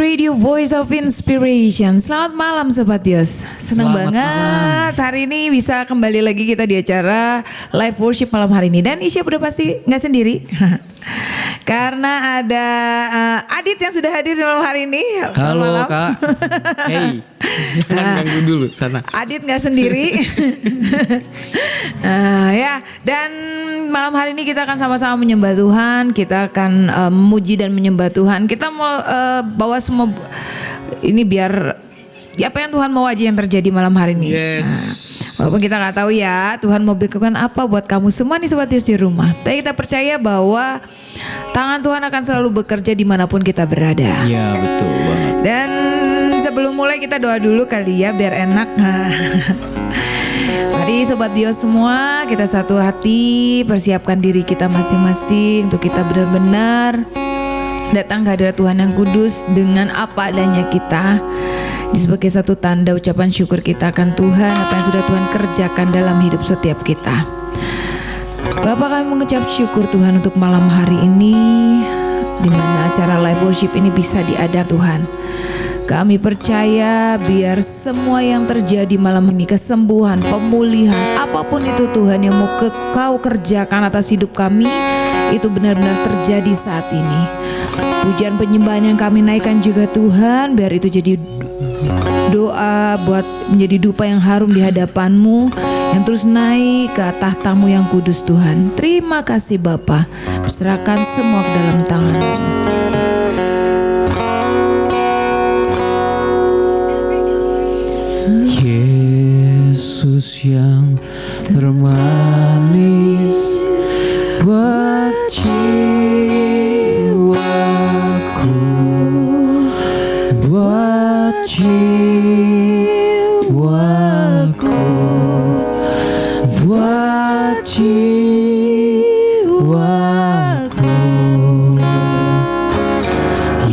Radio Voice of Inspiration. Selamat malam Sobat Yos. Senang Selamat banget hari ini bisa kembali lagi kita di acara live worship malam hari ini. Dan Isya udah pasti gak sendiri. Karena ada Adit yang sudah hadir di malam hari ini. Halo malam. Kak. Hey. Jangan ganggu dulu sana. Adit gak sendiri. Ya, dan malam hari ini kita akan sama-sama menyembah Tuhan. Kita akan memuji dan menyembah Tuhan. Kita mau bawa semua ini biar apa yang Tuhan mau aja yang terjadi malam hari ini. Yes. Walaupun kita nggak tahu ya Tuhan mau berikan apa buat kamu semua nih Sobat Yus di rumah. Tapi kita percaya bahwa tangan Tuhan akan selalu bekerja dimanapun kita berada. Iya betul banget. Dan sebelum mulai kita doa dulu kali ya biar enak. Mari Sobat Dios semua kita satu hati persiapkan diri kita masing-masing untuk kita benar-benar datang ke hadirat Tuhan yang kudus dengan apa adanya kita. Sebagai satu tanda ucapan syukur kita akan Tuhan apa yang sudah Tuhan kerjakan dalam hidup setiap kita. Bapak kami mengucap syukur Tuhan untuk malam hari ini di mana acara live worship ini bisa diadakan Tuhan. Kami percaya biar semua yang terjadi malam ini kesembuhan, pemulihan, apapun itu Tuhan yang mau Kau kerjakan atas hidup kami itu benar-benar terjadi saat ini. Pujian penyembahan yang kami naikkan juga Tuhan biar itu jadi doa buat menjadi dupa yang harum di hadapan-Mu yang terus naik ke tahta-Mu yang kudus Tuhan. Terima kasih Bapa. Serahkan semua ke dalam tangan-Mu. Yesus yang termanis buat jiwaku, buat jiwaku, buat jiwaku.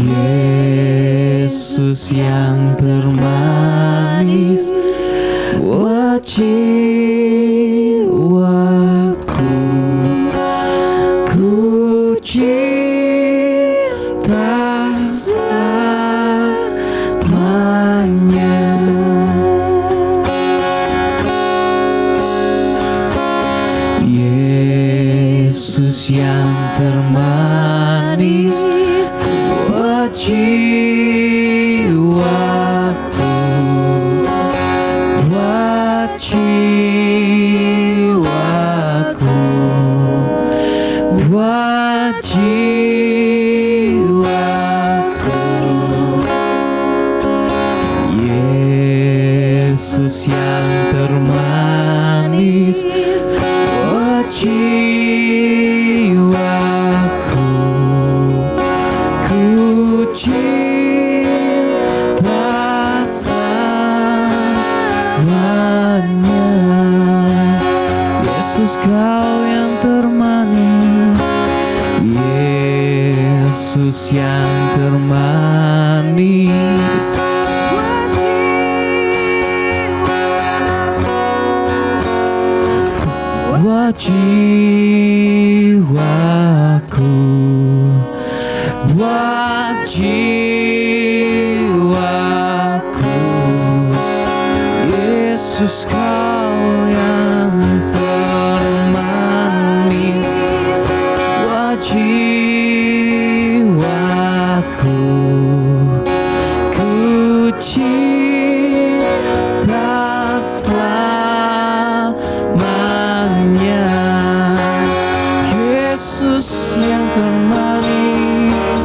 Yesus yang termanis buat jiwaku, ku cinta selamanya. Yesus yang termanis buat jiwaku, buat jiwaku, buat jiwaku. Yesus yang termanis buat jiwaku, ku cinta selamanya. Yesus Kau yang termanis, Yesus yang termanis buat jiwaku, buat jiwaku. Yesus Kau yang termanis buat jiwaku, ku cinta selamanya. Yesus yang termanis,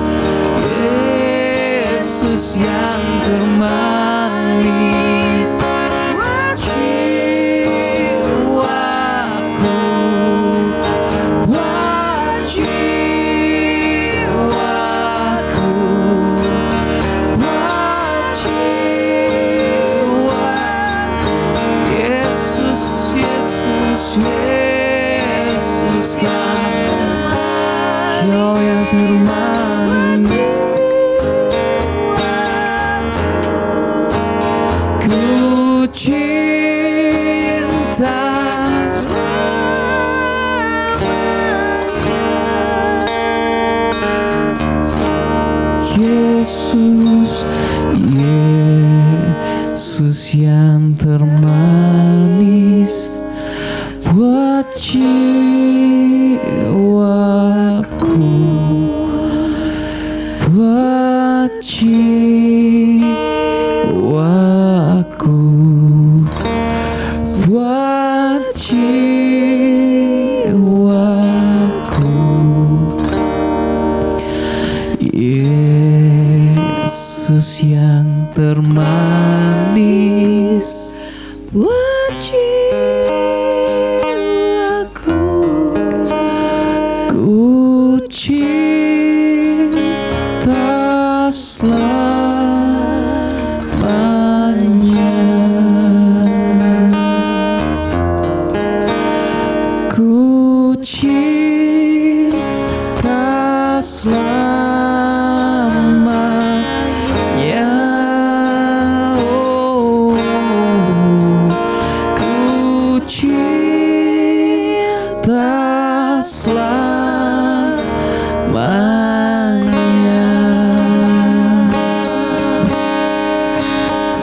Yesus yang termanis buat jiwaku, buat jiwaku, buat jiwaku. Yesus, Yesus, Yesus Kau yang termanis, ku cinta Yesus Yesus yang termanis buat jiwaku, buat jiwaku, buat jiwaku. Yesus yang termanis buat jiwaku, ku cinta selamanya, ku cinta selamanya, oh, ku cinta selamanya.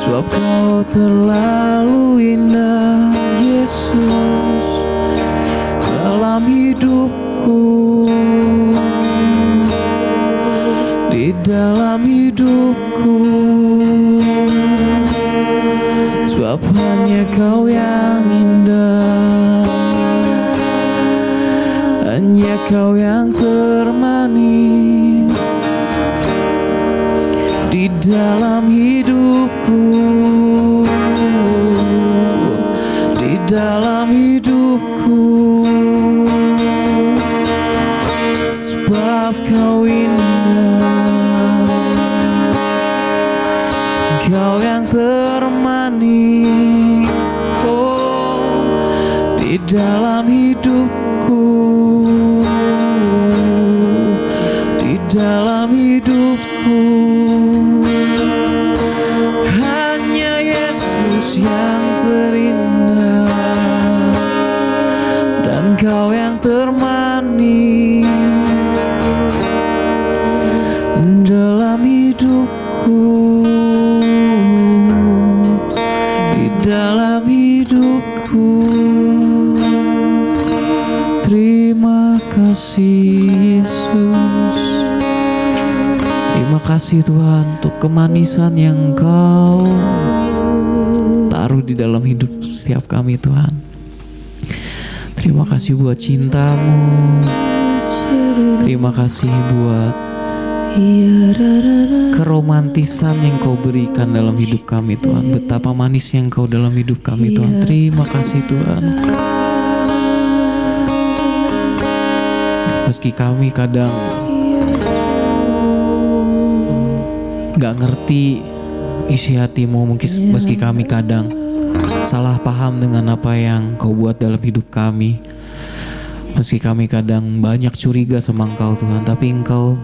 Sebab kau terlalu indah, Yesus, dalam hidupku, di dalam hidupku. Sebab hanya kau yang indah, hanya kau yang termanis di dalam hidupku, di dalam hidupku. Sebab kau indah, kau yang termanis, oh, di dalam hidupku, di dalam hidupku. Hanya Yesus yang terindah dan kau yang termanis dalam hidupku, di dalam hidupku. Terima kasih Yesus, terima kasih Tuhan untuk kemanisan yang Kau taruh di dalam hidup setiap kami Tuhan. Terima kasih buat cinta-Mu, terima kasih buat keromantisan yang Kau berikan dalam hidup kami Tuhan. Betapa manisnya Engkau dalam hidup kami Tuhan. Terima kasih Tuhan. Meski kami kadang gak ngerti isi hati-Mu, meski kami kadang salah paham dengan apa yang Kau buat dalam hidup kami, meski kami kadang banyak curiga sama Engkau Tuhan, tapi Engkau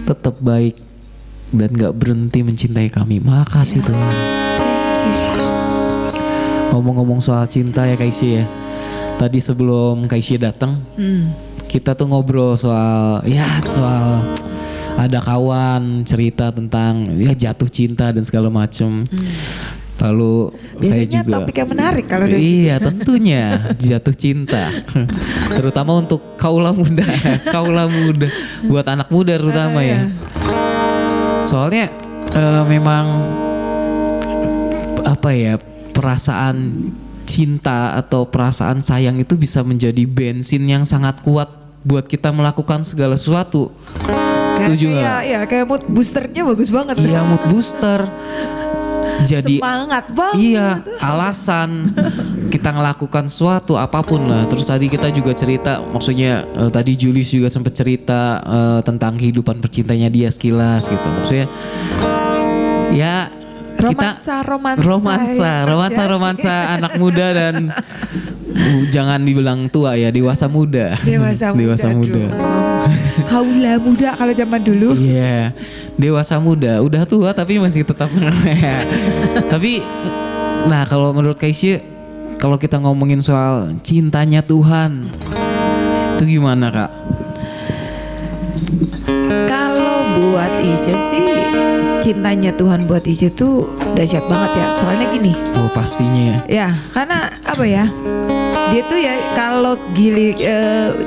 tetap baik dan gak berhenti mencintai kami. Makasih Tuhan. Ngomong-ngomong soal cinta ya Kaisy ya, tadi sebelum Kaisy datang, kita tuh ngobrol soal ada kawan cerita tentang ya jatuh cinta dan segala macem. Lalu biasanya saya juga topik yang menarik kalau iya tentunya jatuh cinta, terutama untuk kaula muda buat anak muda terutama ya. Soalnya memang apa ya, perasaan cinta atau perasaan sayang itu bisa menjadi bensin yang sangat kuat buat kita melakukan segala sesuatu. Setuju nggak? Iya, kayak mood boosternya bagus banget. Iya, mood booster. Jadi semangat banget. Iya, alasan kita ngelakukan sesuatu apapun lah. Terus tadi kita juga cerita, maksudnya tadi Julius juga sempat cerita tentang kehidupan percintanya dia sekilas gitu. Maksudnya ya romansa anak muda dan jangan dibilang tua ya, dewasa muda. Dewasa muda. Kaula muda kalau zaman dulu. Iya, dewasa muda, udah tua tapi masih tetap Tapi, nah kalau menurut Kaisy, kalau kita ngomongin soal cintanya Tuhan, itu gimana Kak? Kalau buat Isya sih, cintanya Tuhan buat Isya tuh dahsyat banget ya. Soalnya gini, Oh pastinya. ya karena apa ya? Dia tuh ya kalau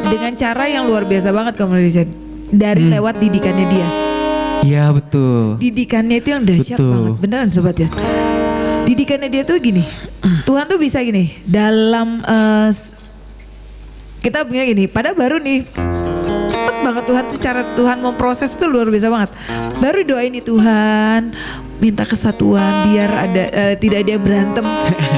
dengan cara yang luar biasa banget kamu Richard. Dari lewat didikannya dia. Iya betul. Didikannya itu yang dahsyat Betul. banget. Beneran Sobat Yos. Didikannya dia tuh gini. Tuhan tuh bisa gini. Dalam kita punya gini. Pada baru nih. Cepet banget Tuhan. Secara Tuhan memproses itu luar biasa banget. Baru doain nih Tuhan. Minta kesatuan. Biar ada tidak ada yang berantem.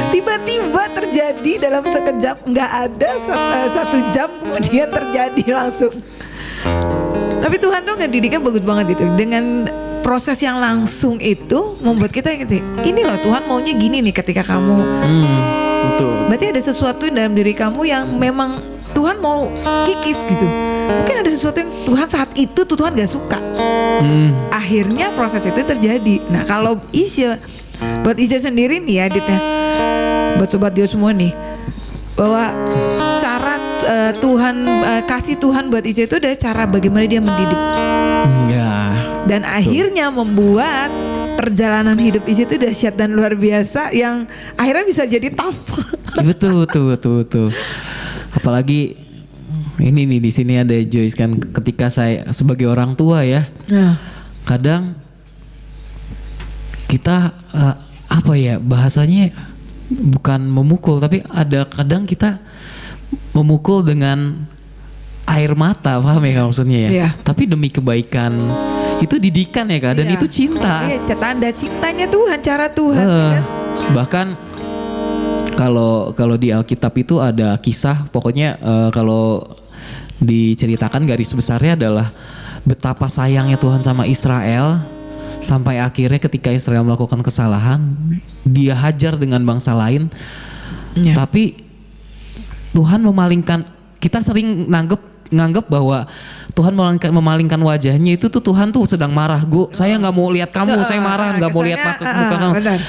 Tiba-tiba terjadi dalam sekejap. Nggak ada 1 jam kemudian terjadi langsung. Tapi Tuhan tuh ngedidiknya bagus banget gitu. Dengan proses yang langsung itu membuat kita gitu. Ini loh Tuhan maunya gini nih ketika kamu. Betul. Berarti ada sesuatu dalam diri kamu yang memang Tuhan mau kikis gitu. Mungkin ada sesuatu yang Tuhan saat itu tuh Tuhan gak suka. Akhirnya proses itu terjadi. Nah kalau buat Isya sendiri nih ya Aditya. Buat Sobat Dio semua nih. Bahwa cara Tuhan kasih Tuhan buat Isya itu adalah cara bagaimana dia mendidik. Ya. Dan akhirnya membuat perjalanan hidup Isya itu dahsyat dan luar biasa yang akhirnya bisa jadi tough. Betul. Apalagi ini nih di sini ada Joyce kan, ketika saya sebagai orang tua ya, kadang kita apa ya bahasanya bukan memukul, tapi ada kadang kita memukul dengan air mata, paham ya maksudnya ya? Iya. Tapi demi kebaikan itu didikan ya Kak, dan Iya. itu cinta. Iya, tanda cintanya Tuhan, cara Tuhan. Kan? Bahkan kalau di Alkitab itu ada kisah, pokoknya kalau diceritakan garis besarnya adalah betapa sayangnya Tuhan sama Israel sampai akhirnya ketika Israel melakukan kesalahan, dia hajar dengan bangsa lain. Ya. Tapi Tuhan memalingkan, kita sering nganggep bahwa Tuhan memalingkan wajahnya itu tuh Tuhan tuh sedang marah. Saya nggak mau lihat kamu, saya marah, nggak mau lihat muka kamu. Benar.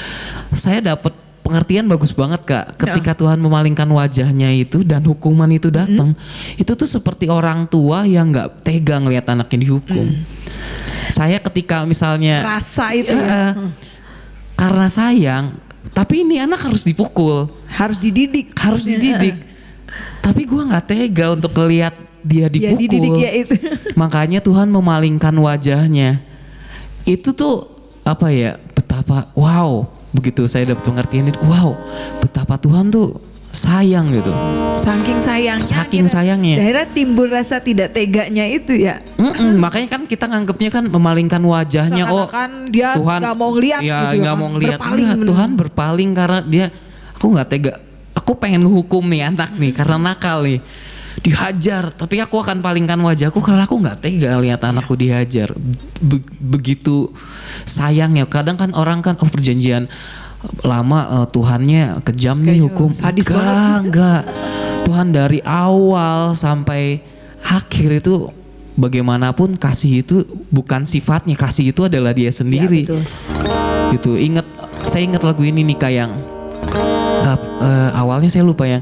Saya dapat pengertian bagus banget Kak, ketika Tuhan memalingkan wajahnya itu dan hukuman itu datang, itu tuh seperti orang tua yang nggak tega ngelihat anaknya dihukum. Saya ketika misalnya Rasa itu ya. karena sayang, tapi ini anak harus dipukul, Harus dididik. Tapi gue nggak tega untuk ngelihat dia Ya, dididik dipukul. ya itu. Makanya Tuhan memalingkan wajahnya. Itu tuh apa ya? Betapa wow. Begitu saya dapat pengertian itu, wow, betapa Tuhan tuh sayang gitu. Saking sayangnya. Akhirnya timbul rasa tidak teganya itu ya. Makanya kan kita nganggapnya kan memalingkan wajahnya. Seakan-akan dia Tuhan nggak mau ngeliat ya, gitu nggak kan. mau ngeliat. Berpaling Enggak, bener. Tuhan berpaling karena dia, aku nggak tega. Aku pengen ngehukum nih anak nih karena nakal nih. Dihajar, tapi aku akan palingkan wajahku karena aku nggak tega lihat anakku dihajar. Begitu sayangnya. Kadang kan orang kan perjanjian lama Tuhannya kejam nih hukum. Sadis banget. Enggak. Tuhan dari awal sampai akhir itu bagaimanapun kasih itu bukan sifatnya, kasih itu adalah dia sendiri. Ya, betul. Gitu. Saya ingat lagu ini nih Kak yang awalnya saya lupa yang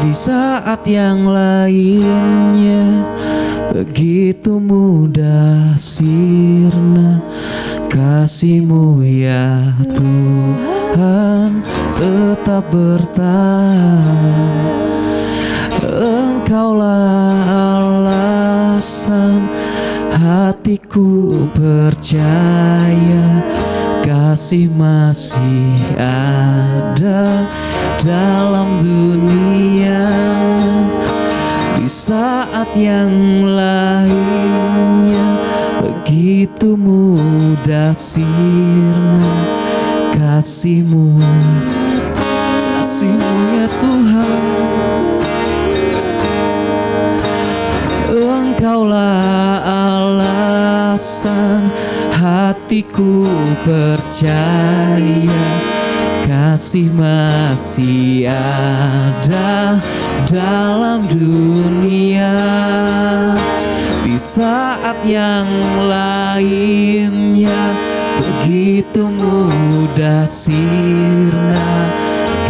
di saat yang lainnya begitu mudah sirna kasih-Mu ya Tuhan tetap bertahan. Engkaulah alasan hatiku percaya kasih masih ada dalam dunia. Di saat yang lainnya begitu mudah sirna kasih-Mu ya Tuhan. Engkaulah alasan hatiku percaya kasih masih ada dalam dunia. Di saat yang lainnya begitu mudah sirna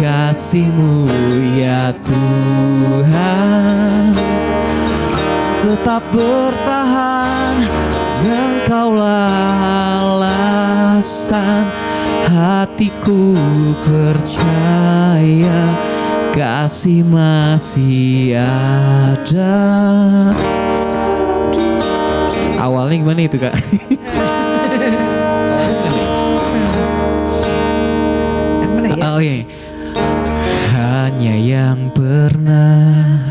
kasih-Mu ya Tuhan tetap bertahan. Engkaulah alasan hatiku percaya kasih masih ada. Awalnya gimana itu Kak? Oh iya. Hanya yang pernah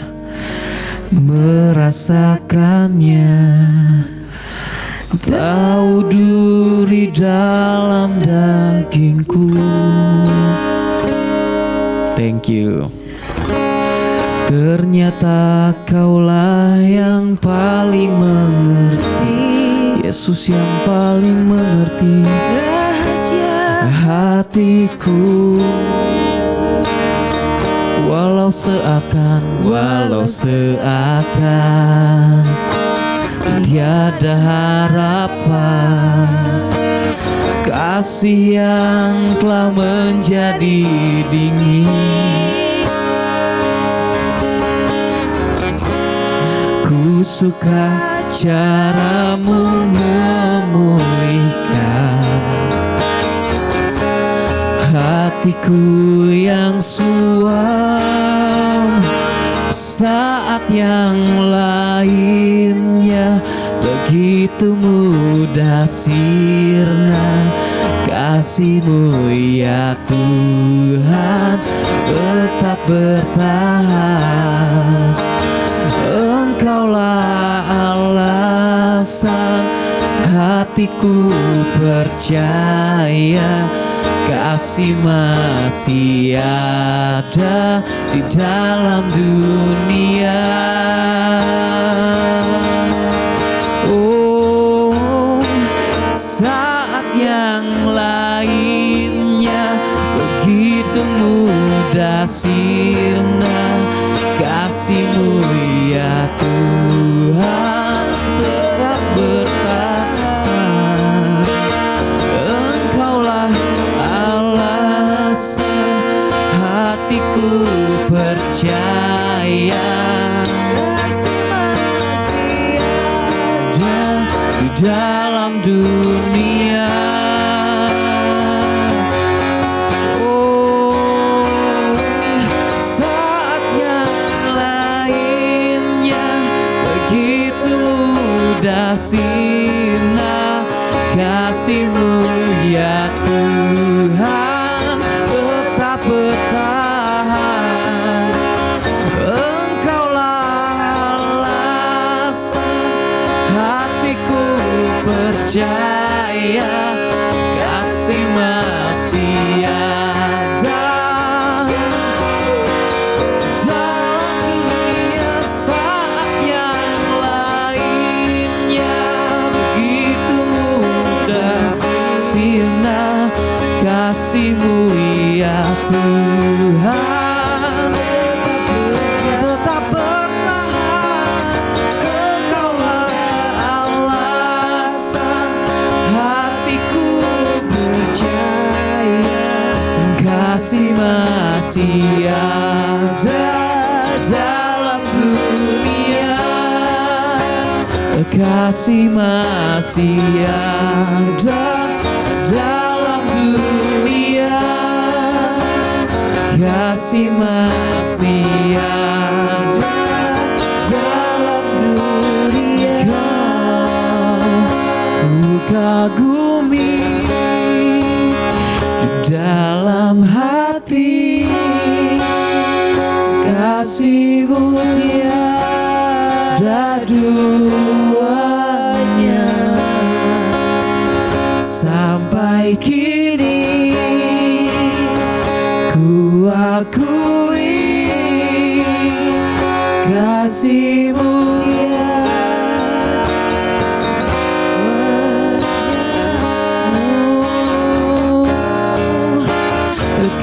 merasakannya tahu duri dalam dagingku. Thank you. Ternyata kaulah yang paling mengerti, Yesus yang paling mengerti rahasia hatiku. Walau seakan tiada harapan, kasih yang telah menjadi dingin. Ku suka caramu memulihkan hatiku yang suam, saat yang lainnya begitu mudah sirna. Kasih-Mu ya Tuhan tetap bertahan. Engkaulah alasan hatiku percaya kasih masih ada di dalam dunia. Oh, saat yang lainnya begitu mudah sirna, kasih-Mu ya Tuhan tetap bertahan. Engkaulah alasan hatiku percaya kasih masih ada di dalam dunia. Sina kasih-Mu ya Tuhan tetap bertahan. Engkaulah alasan hatiku percaya kasih masih ada dalam dunia. Saat yang sirna kasih-Mu ya Tuhan tetap bertahan. Engkaulah alasan hatiku percaya kasih masih ada dalam dunia. Kasih masih ada dalam dunia. Kasih masih ada dalam dunia. Ku kagumi di dalam hati kasih-Mu tiada duanya. Sampai kini ku akui kasih-Mu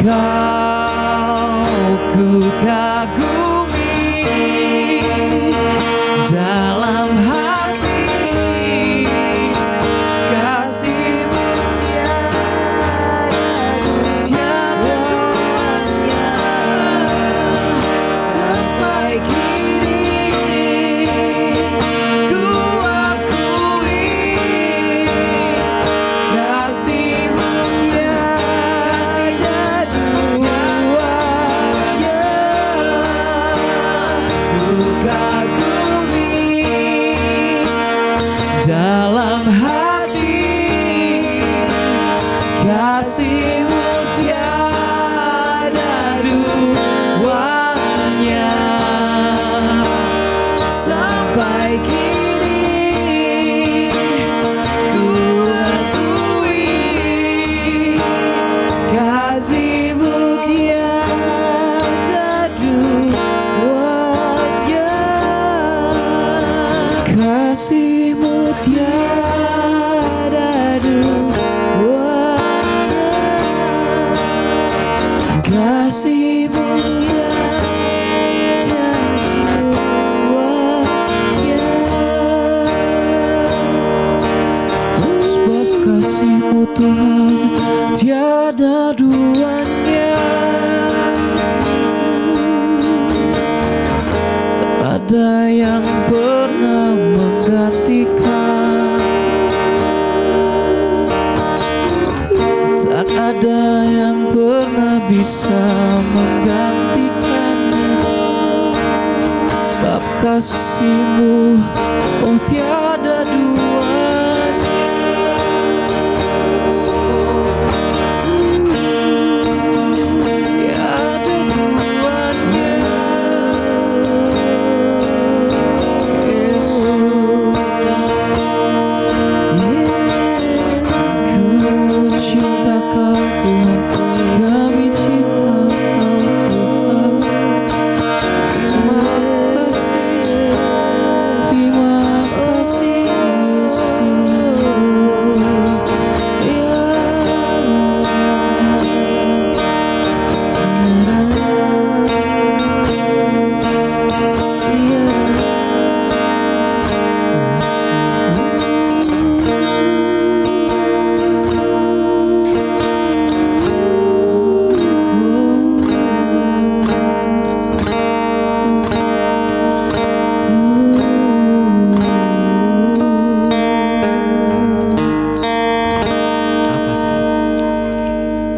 Kau ku kagumi dalam hati kasih-Mu Kasih-Mu tiada duanya, kasih-Mu tiada duanya, sebab kasih-Mu Tuhan tiada duanya. Tak ada yang pernah menggantikan, tak ada yang pernah bisa menggantikannya, sebab kasih-Mu oh tiada duanya. Tiada duanya, cinta Kau Tuhan, kami cinta Kau Tuhan. Terima kasih Yesus.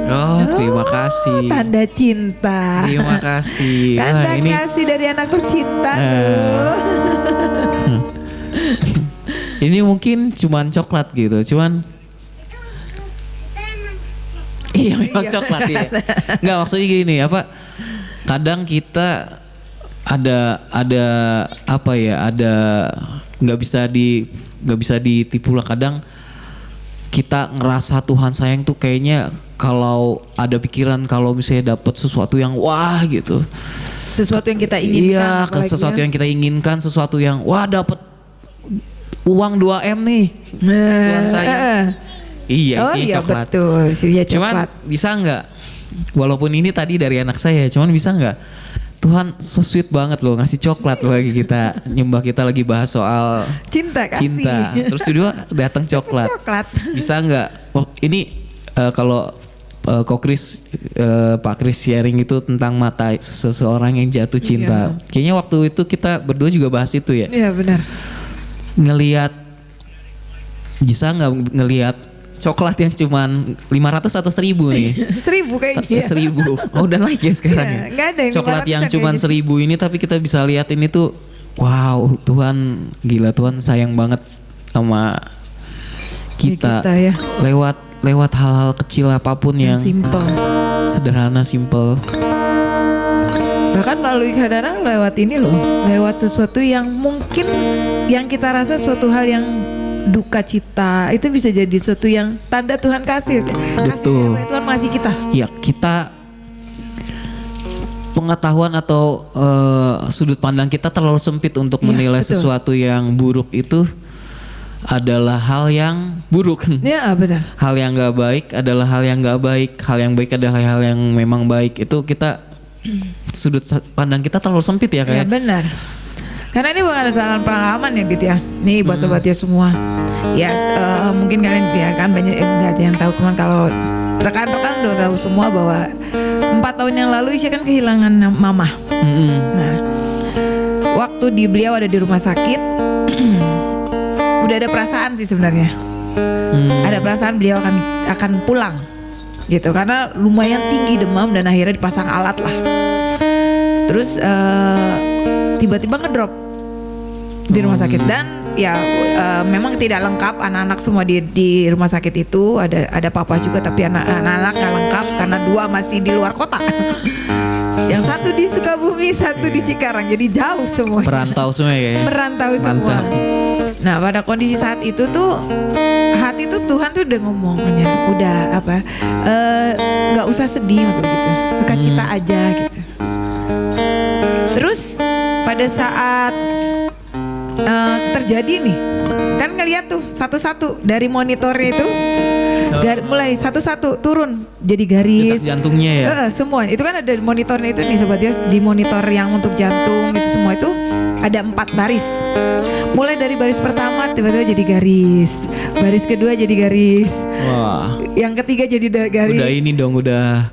Oh, terima kasih. Tanda cinta. Terima kasih. Tanda Wah, ini kasih dari anak tercinta tuh. ini mungkin cuman coklat gitu, cuman iya memang coklat ya. Enggak, maksudnya gini, apa? Kadang kita ada apa ya? Ada nggak bisa ditipu lah. Kadang kita ngerasa Tuhan sayang tuh kayaknya kalau ada pikiran kalau misalnya dapat sesuatu yang wah gitu. Sesuatu yang kita inginkan. Iya, apalagi sesuatu ya. yang kita inginkan, sesuatu yang wah dapat uang 2M nih. Tuhan sayang. Iya, Oh isinya iya coklat. betul, isinya Cuman coklat. bisa nggak? Walaupun ini tadi dari anak saya, cuman bisa nggak? Tuhan so sweet banget loh ngasih coklat loh lagi kita nyembah, kita lagi bahas soal Cinta kasih. cinta. Terus kedua datang coklat. Coklat. Bisa nggak? Oh, ini kalau Kok Kris, Pak Kris sharing itu tentang mata seseorang yang jatuh cinta. Iya. Kayaknya waktu itu kita berdua juga bahas itu ya. Iya benar. Ngelihat, bisa nggak ngelihat coklat yang cuman 500 atau 1000 nih? 1000 kayaknya. 1000. Oh udah naik ya sekarang Iya, ya? nggak ada yang Coklat 500 yang kayak cuman gitu. 1000 ini tapi kita bisa lihat ini tuh, wow, Tuhan gila, Tuhan sayang banget sama kita, ya. lewat hal-hal kecil apapun yang Simple. sederhana, simple. Bahkan melalui kadang lewat ini loh, lewat sesuatu yang mungkin yang kita rasa suatu hal yang duka cita, itu bisa jadi sesuatu yang tanda Tuhan kasih. Betul. Kasih Tuhan masih kita. Ya kita pengetahuan atau sudut pandang kita terlalu sempit untuk Iya, menilai betul. sesuatu yang buruk itu adalah hal yang buruk. Ya benar. Hal yang nggak baik adalah hal yang nggak baik. Hal yang baik adalah hal yang memang baik. Itu kita sudut pandang kita terlalu sempit ya Ya kayak. benar. Karena ini bukan ada pengalaman ya gitu ya. Nih buat sobatnya semua. Ya mungkin kalian ya kan banyak nggak ada yang tahu, cuman kalau rekan-rekan udah tahu semua bahwa 4 tahun yang lalu Isya kan kehilangan mama. Nah, waktu beliau ada di rumah sakit, udah ada perasaan sih sebenarnya. Ada perasaan beliau akan pulang, gitu. Karena lumayan tinggi demam dan akhirnya dipasang alat lah. Terus tiba-tiba ngedrop di rumah sakit dan ya memang tidak lengkap, anak-anak semua di rumah sakit itu ada papa juga, tapi anak-anak nggak lengkap karena 2 masih di luar kota. Yang satu di Sukabumi, satu di Cikarang, jadi jauh semua. Perantau semua ya. Merantau semua. Nah pada kondisi saat itu tuh hati tuh Tuhan tuh udah ngomongnya, udah apa? Nggak usah sedih maksudnya gitu, sukacita aja gitu. Terus pada saat terjadi nih, kan ngeliat tuh satu-satu dari monitornya itu, mulai satu-satu turun jadi garis. Detak jantungnya ya. Semua itu kan ada monitornya itu nih Sobat Yos, di monitor yang untuk jantung itu semua itu ada 4 baris. Mulai dari baris pertama tiba-tiba jadi garis, baris kedua jadi garis, Wah. yang ketiga jadi garis. Udah ini dong, udah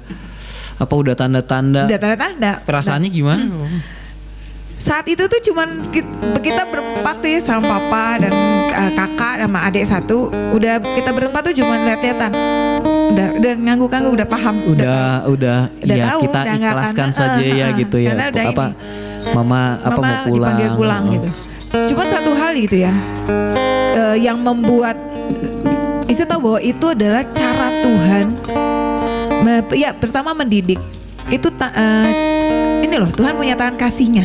tanda-tanda. Udah tanda-tanda. Perasaannya gimana? Saat itu tuh cuman kita berempat tuh ya, sama papa dan kakak sama adik satu. Udah kita berempat tuh cuman lihat-lihatan. Udah ngangguk-ngangguk, udah paham. Udah ya tahu, kita udah nggak ikhlaskan akan, saja ya gitu ya. karena udah Apa ini. mama mau pulang. Dipanggil pulang gitu. Cuman satu hal gitu ya, yang membuat Isa tahu bahwa itu adalah cara Tuhan. Ya pertama mendidik. Itu ini loh, Tuhan menyatakan kasihnya.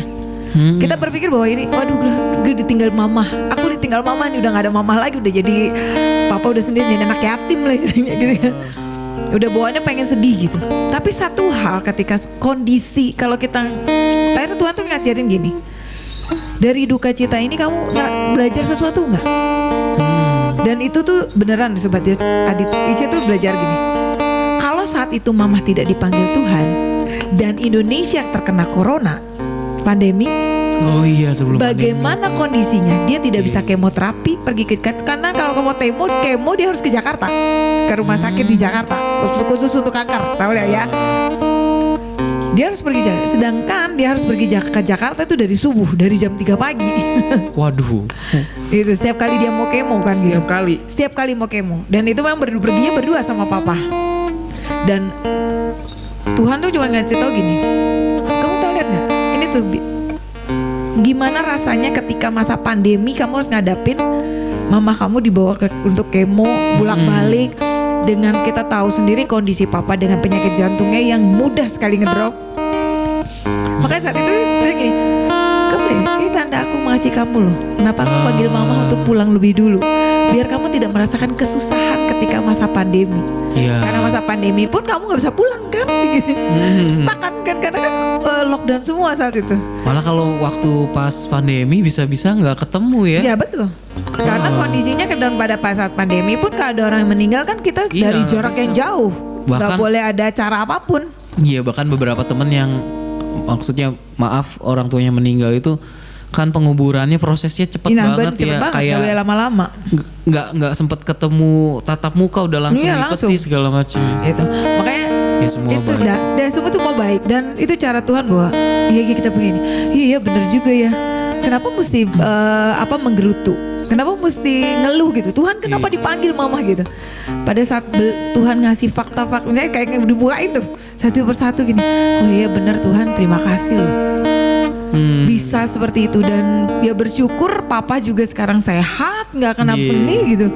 Kita berpikir bahwa ini, waduh gue ditinggal mama, aku ditinggal mama nih, udah gak ada mama lagi, udah jadi papa udah sendiri, jadi anak yatim lah istilahnya gitu kan. Udah bawaannya pengen sedih gitu. Tapi satu hal ketika kondisi, kalau kita, akhirnya Tuhan tuh ngajarin gini, dari duka cita ini kamu belajar sesuatu gak? Dan itu tuh beneran Sobat Yos, Adit Isi tuh belajar gini, kalau saat itu mama tidak dipanggil Tuhan dan Indonesia terkena corona, pandemi. Oh iya, sebelum bagaimana pandemi. Kondisinya dia tidak bisa kemoterapi, pergi ke, karena kalau kemo dia harus ke Jakarta, ke rumah sakit di Jakarta khusus untuk kanker, tahu ya. Dia harus pergi Jakarta, sedangkan dia harus pergi ke Jakarta itu dari subuh, dari jam 3 pagi. Waduh. Itu setiap kali dia mau kemo kan. Setiap kali mau kemo. Dan itu memang perginya berdua sama papa. Dan Tuhan tuh cuma ngasih tahu gini, kamu tahu lihat nggak? Ini tuh gimana rasanya ketika masa pandemi kamu harus ngadapin mama kamu dibawa untuk kemo bolak-balik. Dengan kita tahu sendiri kondisi papa dengan penyakit jantungnya yang mudah sekali ngedrop. Makanya saat itu dia gini, kamu ini tanda aku mengasihi kamu loh. Kenapa aku panggil mama untuk pulang lebih dulu, biar kamu tidak merasakan kesusahan ketika masa pandemi. Karena masa pandemi pun kamu gak bisa pulang kan gitu. Stuck kan karena kan lockdown semua saat itu. Malah kalau waktu pas pandemi bisa-bisa gak ketemu ya. Ya betul. Karena kondisinya dan pada saat pandemi pun kalau ada orang yang meninggal kan kita dari jarak yang jauh, nggak boleh ada acara apapun. Iya, bahkan beberapa temen yang maksudnya maaf orang tuanya meninggal itu kan penguburannya prosesnya cepet banget cepet ya, banget, kayak gak boleh lama-lama. Nggak sempet ketemu tatap muka udah langsung dipeti segala macam. Itu makanya ya semua itu baik. Dan semua itu mau baik dan itu cara Tuhan bahwa iya kita begini, iya benar juga ya. Kenapa mesti menggerutu? Kenapa mesti ngeluh gitu? Tuhan kenapa dipanggil mama gitu? Pada saat Tuhan ngasih fakta-fakta, misalnya kayak dibukain tuh satu persatu gini. Oh iya benar Tuhan, terima kasih loh. Bisa seperti itu dan ya bersyukur papa juga sekarang sehat, nggak kena ini gitu.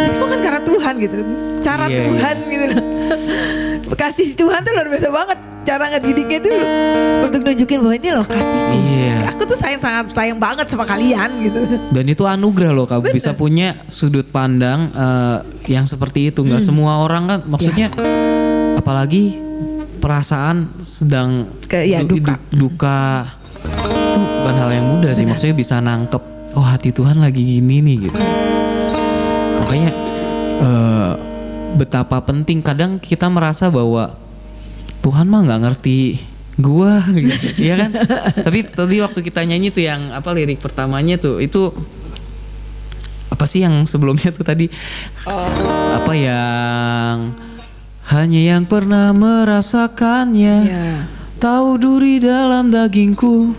Itu kan karena Tuhan gitu, cara Tuhan gitu. Kasih Tuhan tuh luar biasa banget. Cara ngedidiknya tuh untuk nunjukin bahwa ini loh kasihku. Aku tuh sangat sayang banget sama kalian gitu. Dan itu anugerah loh kamu bisa punya sudut pandang yang seperti itu. Nggak semua orang kan maksudnya apalagi perasaan sedang duka. Itu bukan hal yang mudah sih. Maksudnya bisa nangkep oh hati Tuhan lagi gini nih gitu. Makanya betapa penting kadang kita merasa bahwa Tuhan mah nggak ngerti gua gitu, ya kan? Tapi tadi waktu kita nyanyi tuh yang apa lirik pertamanya tuh itu apa sih yang sebelumnya tuh tadi apa yang hanya yang pernah merasakannya tahu duri dalam dagingku.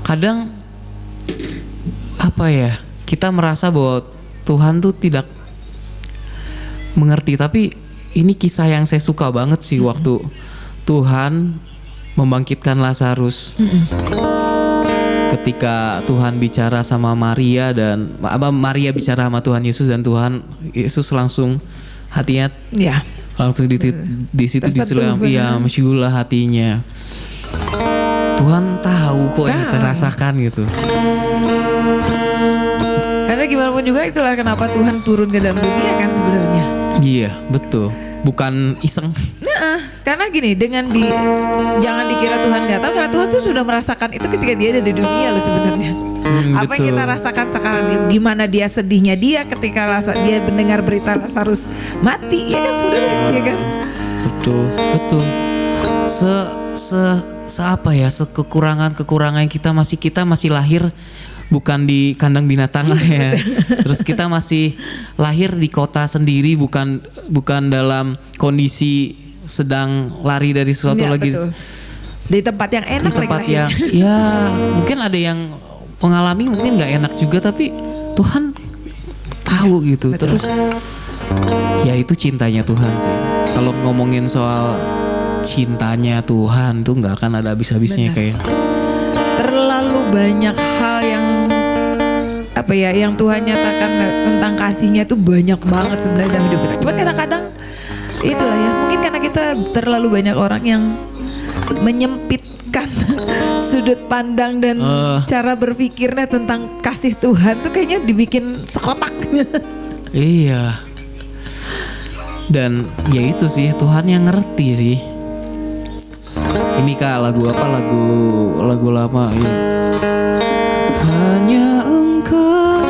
Kadang apa ya kita merasa bahwa Tuhan tuh tidak mengerti, tapi ini kisah yang saya suka banget sih waktu Tuhan membangkitkan Lazarus. Ketika Tuhan bicara sama Maria dan Maria bicara sama Tuhan Yesus dan Tuhan Yesus langsung hatinya langsung di situ disulam mesyulah hatinya. Tuhan tahu kok yang terasakan gitu. Karena gimana pun juga itulah kenapa Tuhan turun ke dalam dunia kan sebenarnya. Iya betul, bukan iseng. Karena gini jangan dikira Tuhan nggak tahu, karena Tuhan tuh sudah merasakan itu ketika dia ada di dunia loh sebenarnya. Apa yang kita rasakan sekarang, gimana dia sedihnya dia ketika dia mendengar berita Lazarus mati, ya kan saudara, ya kan? Betul. Apa ya, kekurangan kita masih lahir bukan di kandang binatang lah ya. Terus kita masih lahir di kota sendiri, bukan dalam kondisi sedang lari dari sesuatu Ya, lagi. betul. Di tempat yang enak, Di tempat lagi yang ya mungkin ada yang mengalami, mungkin nggak enak juga, tapi Tuhan tahu gitu. Betul. Terus ya itu cintanya Tuhan sih. Kalau ngomongin soal cintanya Tuhan tuh nggak akan ada habis-habisnya. Benar. Kayak terlalu banyak hal yang apa ya, yang Tuhan nyatakan tentang kasihnya tuh banyak banget sebenarnya dalam hidup kita. Cuma kadang-kadang itulah ya, mungkin karena kita terlalu banyak orang yang menyempitkan sudut pandang dan cara berpikirnya tentang kasih Tuhan tuh kayaknya dibikin sekotak. iya. Dan ya itu sih, Tuhan yang ngerti sih. Ini Kak, lagu lama ya. Hanya Engkau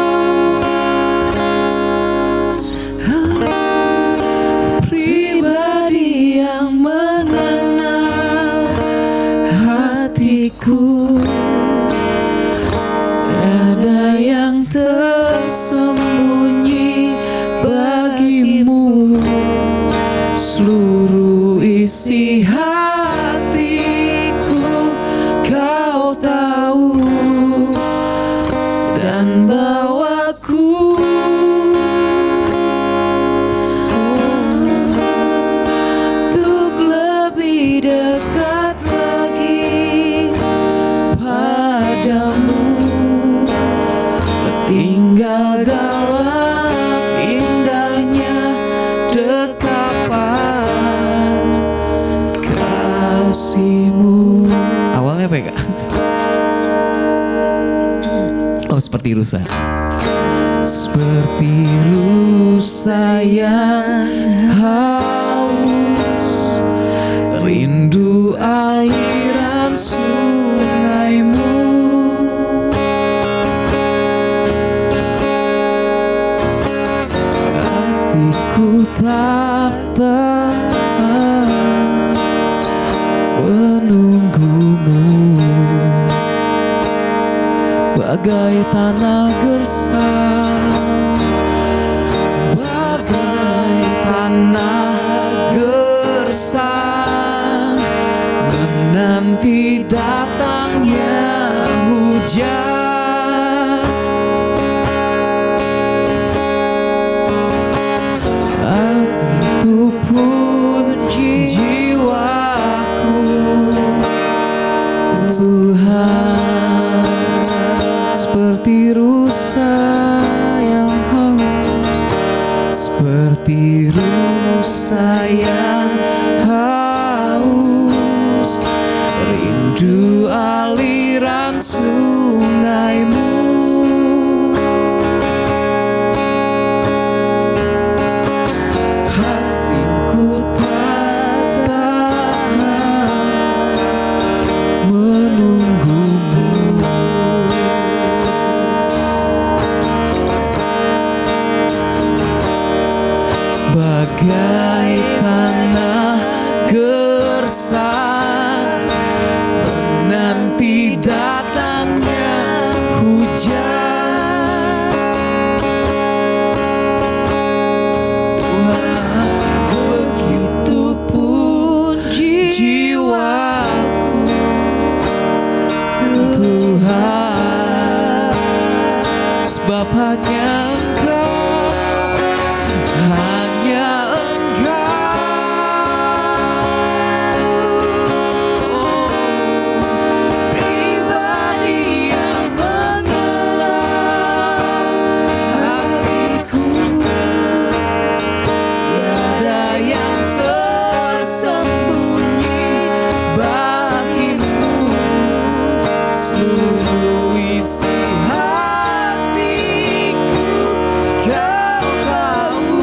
pribadi yang mengenal hatiku. Tiada yang tersembunyi bagimu, seluruh isi hatiku Kau tahu, dan bawaku untuk lebih dekat lagi padamu, tinggal dalam indahnya dekapan kasih-Mu. Awalnya apa ya Kak? Oh, seperti rusa. Seperti rusa yang haus, rindu aliran sungai-Mu. Hatiku tak tahan menunggumu, bagai tanah gersang, bagai tanah gersang, menanti datangnya hujan. Itu pun jiwaku Tuhan, seperti rusa yang haus, seperti rusa yang haus, rindu aliran sungai-Mu. Hatiku tak tahan menunggumu, bagai tanah gersang, menanti datangnya hujan. Tuhan, begitupun jiwaku Tuhan, sebab hanya Engkau, hanya Engkau, pribadi yang mengenal hatiku. Tiada yang tersembunyi bagimu, seluruh isi hatiku Kau tahu,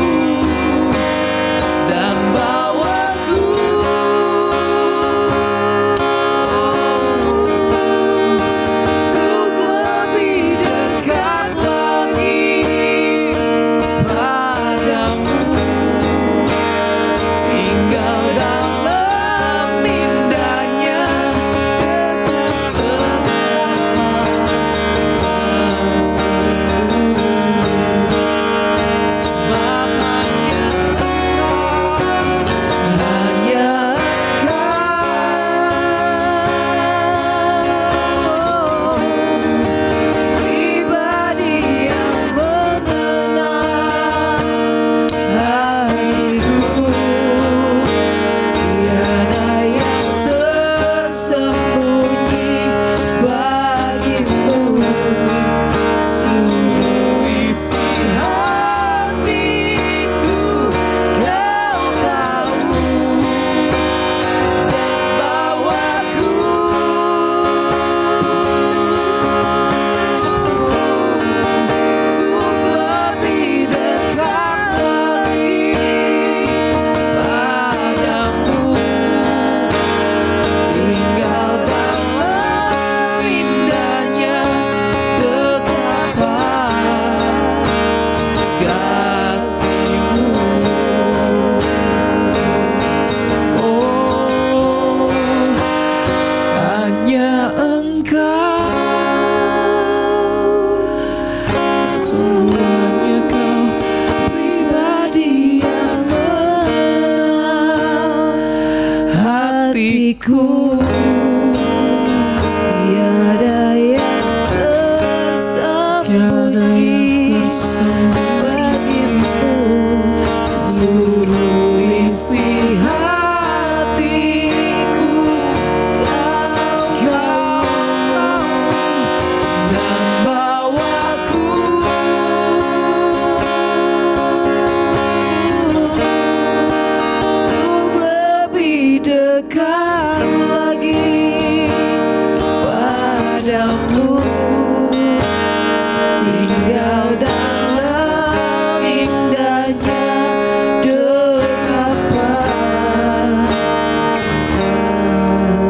Sungguh hanya Kau pribadi yang mengenal hatiku. Tiada yang tersembunyi bagimu. Seluruh isi hatiku Kau dan bawaku Untuk lebih dekat lagi padamu, tinggal dalam indahnya dekapan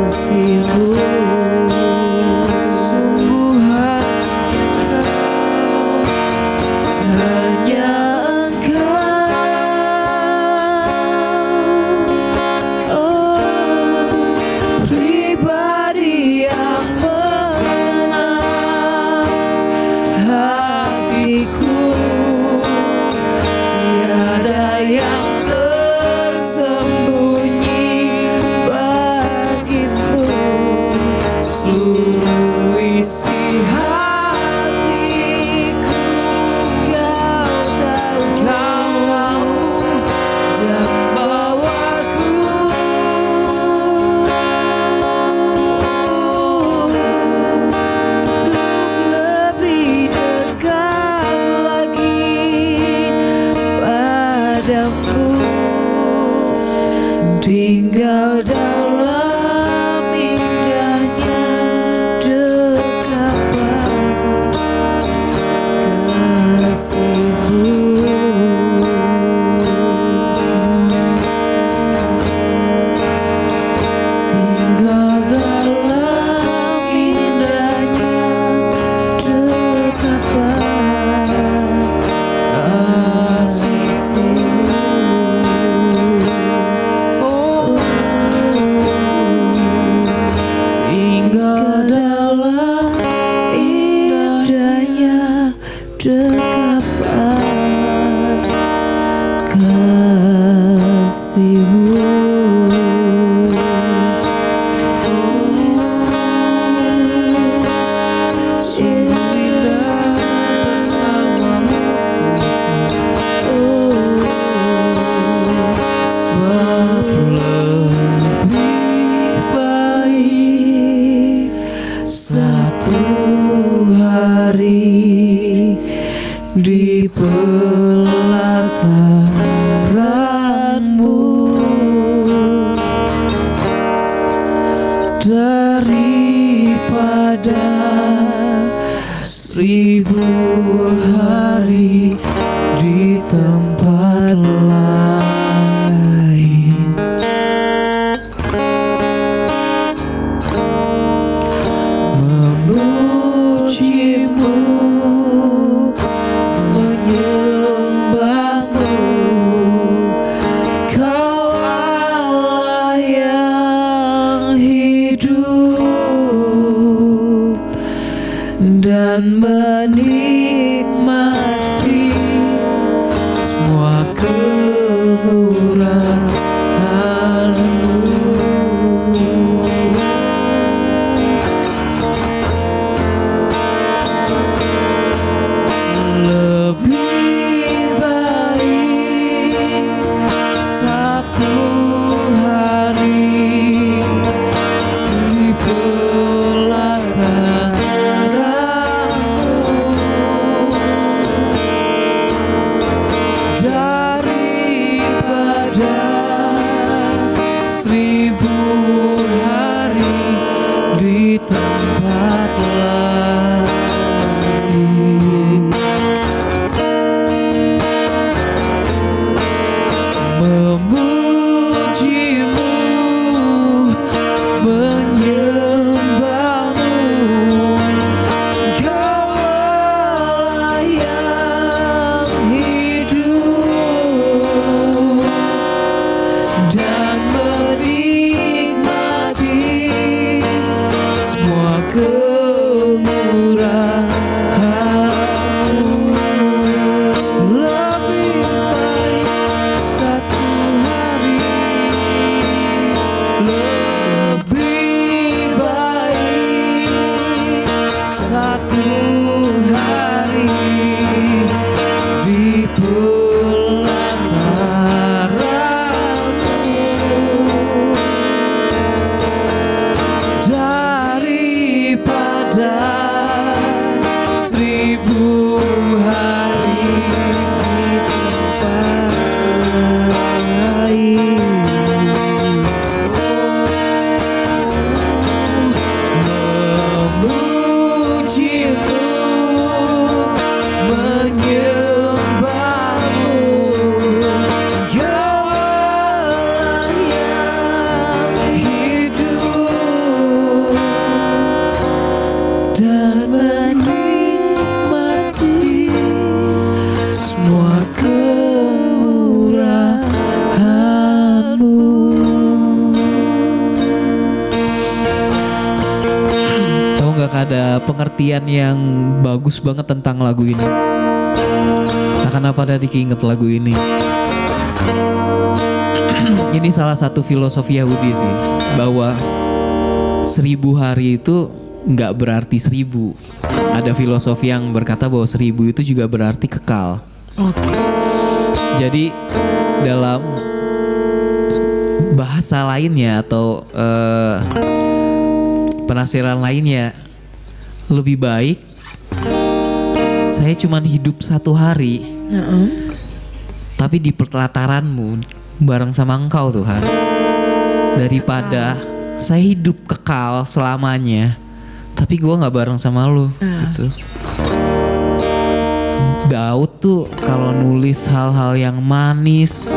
kasih-Mu. Sungguh hanya Hanya Engkau, oh, pribadi yang mengenal hatiku. Tiada yang tersembunyi bagimu. seluruh isi Hatiku Kau tahu dan bawaku untuk lebih dekat lagi padamu, tinggal dalam indahnya dekapan kasih-Mu. Tinggal dalam indahnya dekapan kasih-Mu. Tinggal dalam indahnya dekapan kasih-Mu. Sungguh indah bersamamu sebab lebih baik satu hari di pelataran-Mu daripada 1000 hari di tempat lain. Memuji-Mu, menyembah-Mu pengertian yang bagus banget tentang lagu ini. Nah, kenapa tadi keinget lagu ini? Ini salah satu filosofi Yahudi sih, bahwa 1000 hari itu nggak berarti 1000. Ada filosofi yang berkata bahwa 1000 itu juga berarti kekal. Oke. Jadi dalam bahasa lainnya atau penafsiran lainnya, lebih baik saya cuman hidup 1 hari, tapi di pelataranmu bareng sama Engkau Tuhan, daripada saya hidup kekal selamanya tapi gue nggak bareng sama lu. Gitu. Daud tuh kalau nulis hal-hal yang manis,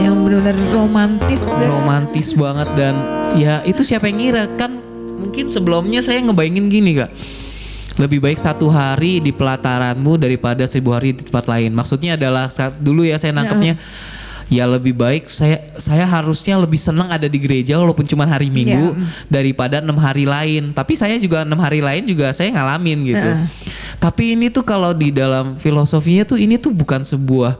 yang benar-benar romantis banget, dan ya itu siapa yang ngira kan. Mungkin sebelumnya saya ngebayangin gini Kak, lebih baik 1 hari di pelataranmu daripada 1000 hari di tempat lain. Maksudnya adalah dulu ya saya nangkepnya, ya lebih baik saya harusnya lebih senang ada di gereja walaupun cuma hari Minggu daripada 6 hari lain. Tapi saya juga 6 hari lain juga saya ngalamin gitu. Tapi ini tuh kalau di dalam filosofinya tuh ini tuh bukan sebuah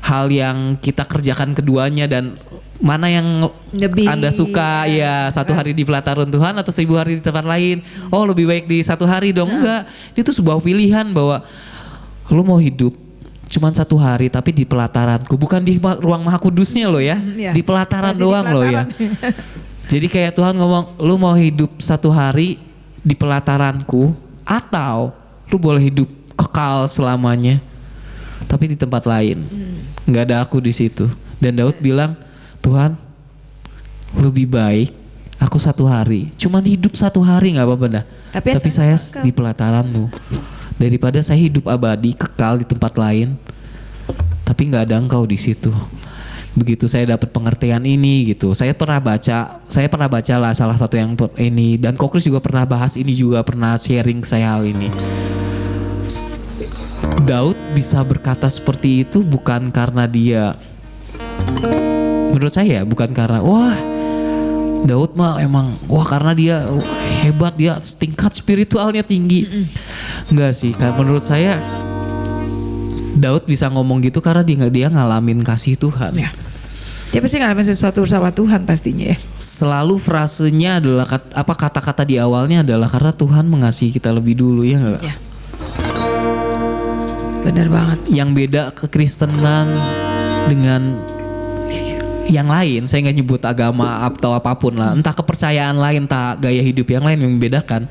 hal yang kita kerjakan keduanya dan mana yang lebih Anda suka, ya 1 hari di pelataran Tuhan atau 1000 hari di tempat lain. Oh lebih baik di 1 hari dong. Enggak, itu sebuah pilihan bahwa lu mau hidup cuman 1 hari tapi di pelataranku, bukan di ruang maha kudusnya lo ya, di pelataran doang lo ya. Jadi kayak Tuhan ngomong, lu mau hidup 1 hari di pelataranku atau lu boleh hidup kekal selamanya tapi di tempat lain, nggak ada aku di situ. Dan Daud bilang, Tuhan lebih baik aku 1 hari, cuman hidup 1 hari nggak apa-apa dah, tapi saya di pelataranmu, daripada saya hidup abadi kekal di tempat lain tapi nggak ada Engkau di situ. Begitu saya dapat pengertian ini gitu. Saya pernah baca lah salah satu yang ini, dan Kokris juga pernah bahas ini, juga pernah sharing saya hal ini. Daud bisa berkata seperti itu bukan karena dia, menurut saya bukan karena wah Daud mah emang karena dia hebat, dia tingkat spiritualnya tinggi. Enggak sih, karena menurut saya Daud bisa ngomong gitu karena dia ngalamin kasih Tuhan. Ya. Dia pasti ngalamin sesuatu sama Tuhan pastinya ya. Selalu frasenya adalah kata-kata di awalnya adalah karena Tuhan mengasihi kita lebih dulu, ya enggak? Ya. Benar banget. Yang beda kekristenan dengan yang lain, saya nggak nyebut agama atau apapun lah, entah kepercayaan lain, entah gaya hidup yang lain yang membedakan.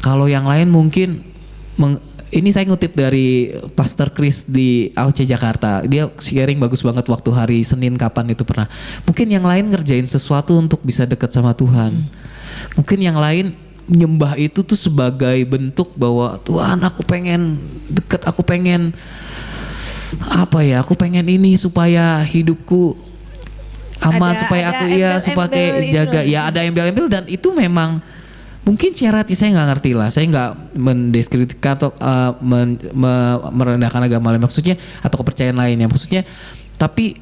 Kalau yang lain mungkin ini saya ngutip dari Pastor Chris di AOC Jakarta, dia sharing bagus banget waktu hari Senin kapan itu pernah. Mungkin yang lain ngerjain sesuatu untuk bisa dekat sama Tuhan. Mungkin yang lain nyembah itu tuh sebagai bentuk bahwa Tuhan aku pengen deket, aku pengen aku pengen ini supaya hidupku aman, supaya aku supaya jaga itu. Ya ada embel-embel, dan itu memang mungkin secara hati saya nggak ngerti lah, saya nggak mendeskripsikan atau merendahkan agama lain maksudnya atau kepercayaan lainnya maksudnya, tapi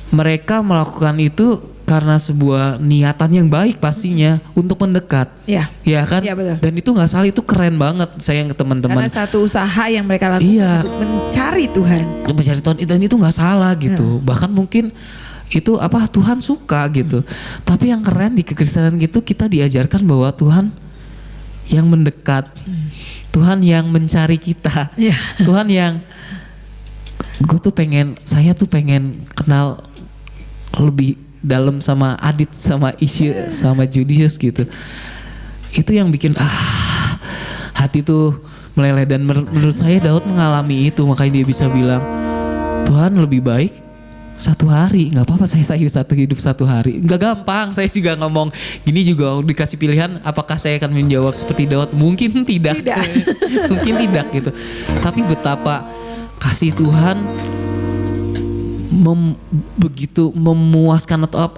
mereka melakukan itu karena sebuah niatan yang baik pastinya untuk mendekat, ya kan, ya, betul. Dan itu nggak salah, itu keren banget saya ke teman-teman. Karena satu usaha yang mereka lakukan untuk mencari Tuhan, dan itu nggak salah gitu. Bahkan mungkin itu Tuhan suka gitu. Tapi yang keren di kekristenan gitu, kita diajarkan bahwa Tuhan yang mendekat, Tuhan yang mencari kita, Tuhan yang saya tuh pengen kenal lebih dalam sama Adit, sama Isyu, sama Judius gitu. Itu yang bikin hati tuh meleleh, dan menurut saya Daud mengalami itu, makanya dia bisa bilang Tuhan lebih baik 1 hari, nggak apa-apa saya hidup 1 hari. Nggak gampang, saya juga ngomong gini juga dikasih pilihan, apakah saya akan menjawab seperti Daud? Mungkin tidak. Mungkin tidak gitu. Tapi betapa kasih Tuhan begitu memuaskan atau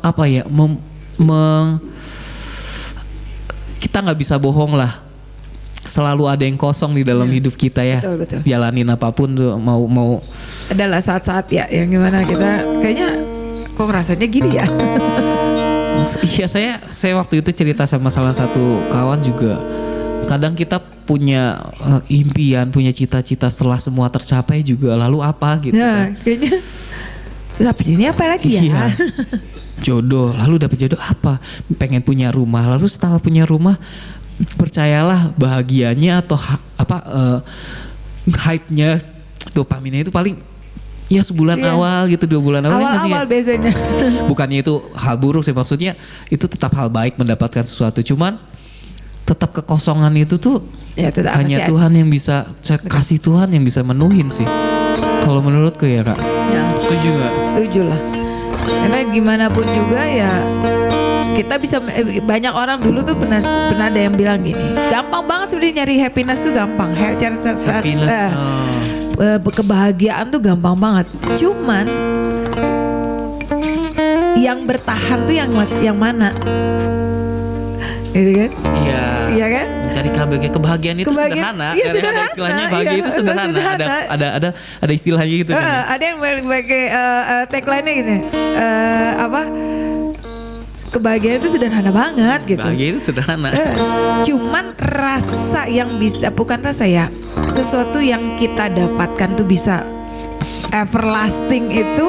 kita nggak bisa bohong lah, selalu ada yang kosong di dalam hidup kita ya. Betul. Jalanin apapun tuh mau adalah saat-saat ya yang gimana kita kayaknya kok rasanya gini ya. Iya, saya waktu itu cerita sama salah satu kawan juga. Kadang kita punya impian, punya cita-cita setelah semua tercapai juga. Lalu apa gitu Nah, kan? kayaknya habis ini apa lagi ya? Iya. Jodoh, lalu dapet jodoh apa? Pengen punya rumah, lalu setelah punya rumah, percayalah bahagianya atau hype-nya dopamine itu paling ya sebulan Iya. awal gitu, 2 bulan awal nggak sih ya? Awal-awal biasanya. Bukannya itu hal buruk sih, maksudnya itu tetap hal baik mendapatkan sesuatu, cuman tetap kekosongan itu tuh Ya, tetap hanya masih Tuhan yang bisa, kasih Tuhan yang bisa menuhin sih. Kalau menurutku ya kak. Ya. Setuju nggak? Setuju lah. Karena gimana pun juga ya kita bisa banyak orang dulu tuh pernah ada yang bilang gini, gampang banget sebenarnya nyari happiness tuh gampang. Happiness. Kebahagiaan tuh gampang banget. Cuman yang bertahan tuh yang mana? Gitu kan? Iya. Iya kan? Mencari kebahagiaan itu sederhana. Iya, Karena sederhana. ada istilahnya bahagia Iya, itu sederhana. Ada istilahnya gitu. kan. Ada yang pakai tagline-nya gini. Kebahagiaan itu sederhana banget gitu. Bahagia itu sederhana. Cuman rasa yang bisa, bukan rasa ya, sesuatu yang kita dapatkan tuh bisa everlasting itu,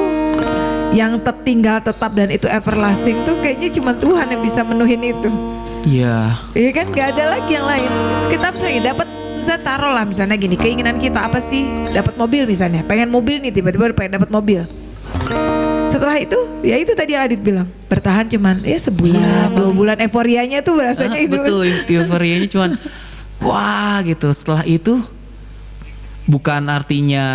yang tertinggal tetap dan itu everlasting tuh kayaknya cuma Tuhan yang bisa menuhin itu. Iya. Iya kan, nggak ada lagi yang lain. Kita misalnya dapat, misalnya taruh lah misalnya gini, keinginan kita apa sih? Dapat mobil misalnya, pengen mobil nih, tiba-tiba pengen dapat mobil. Setelah itu, ya itu tadi yang Adit bilang, bertahan cuman ya sebulan, 2 bulan, euforianya tuh rasanya itu. Betul, euforianya cuman wah gitu. Setelah itu bukan artinya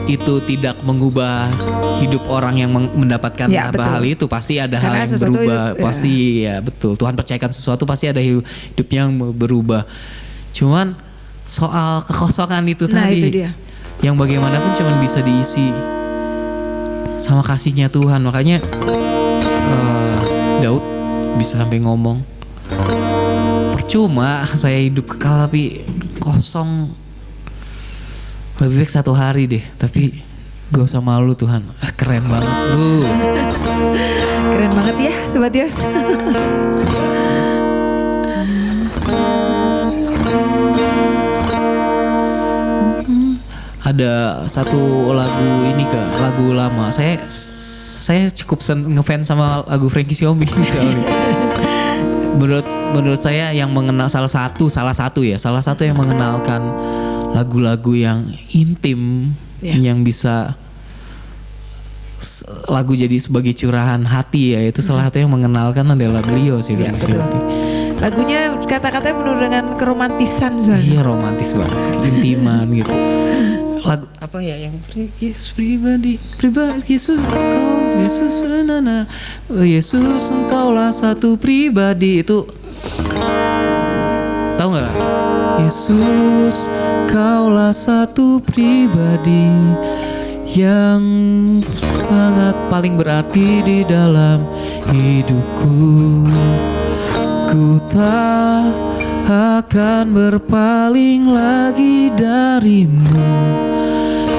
itu tidak mengubah hidup orang yang mendapatkan Ya, betul. hal itu. Pasti ada Karena hal yang sesuatu berubah. itu, ya. Pasti ya betul. Tuhan percayakan sesuatu, pasti ada hidupnya yang berubah. Cuman soal kekosongan itu Nah, tadi, itu dia. yang bagaimanapun cuman bisa diisi sama kasihnya Tuhan. Makanya Daud bisa sampai ngomong, percuma saya hidup kekal tapi kosong. Lebih baik 1 hari deh, tapi gak usah malu Tuhan. Keren banget lu. Keren banget ya Sobat Yos. Ada satu lagu ini kak, lagu lama. Saya cukup ngefans sama lagu Frankie Siomi soalnya. Menurut saya yang mengenal salah satu yang mengenalkan lagu-lagu yang intim, yang bisa lagu jadi sebagai curahan hati ya, itu salah satu yang mengenalkan adalah beliau sih. Ya, betul. Lagunya kata-katanya penuh dengan keromantisan soalnya. Iya, romantis banget, intiman gitu. Lagu apa ya yang Yesus pribadi Yesus Yesus engkaulah satu pribadi, itu tahu nggak? Yesus kaulah satu pribadi yang sangat paling berarti di dalam hidupku. Ku tak akan berpaling lagi darimu,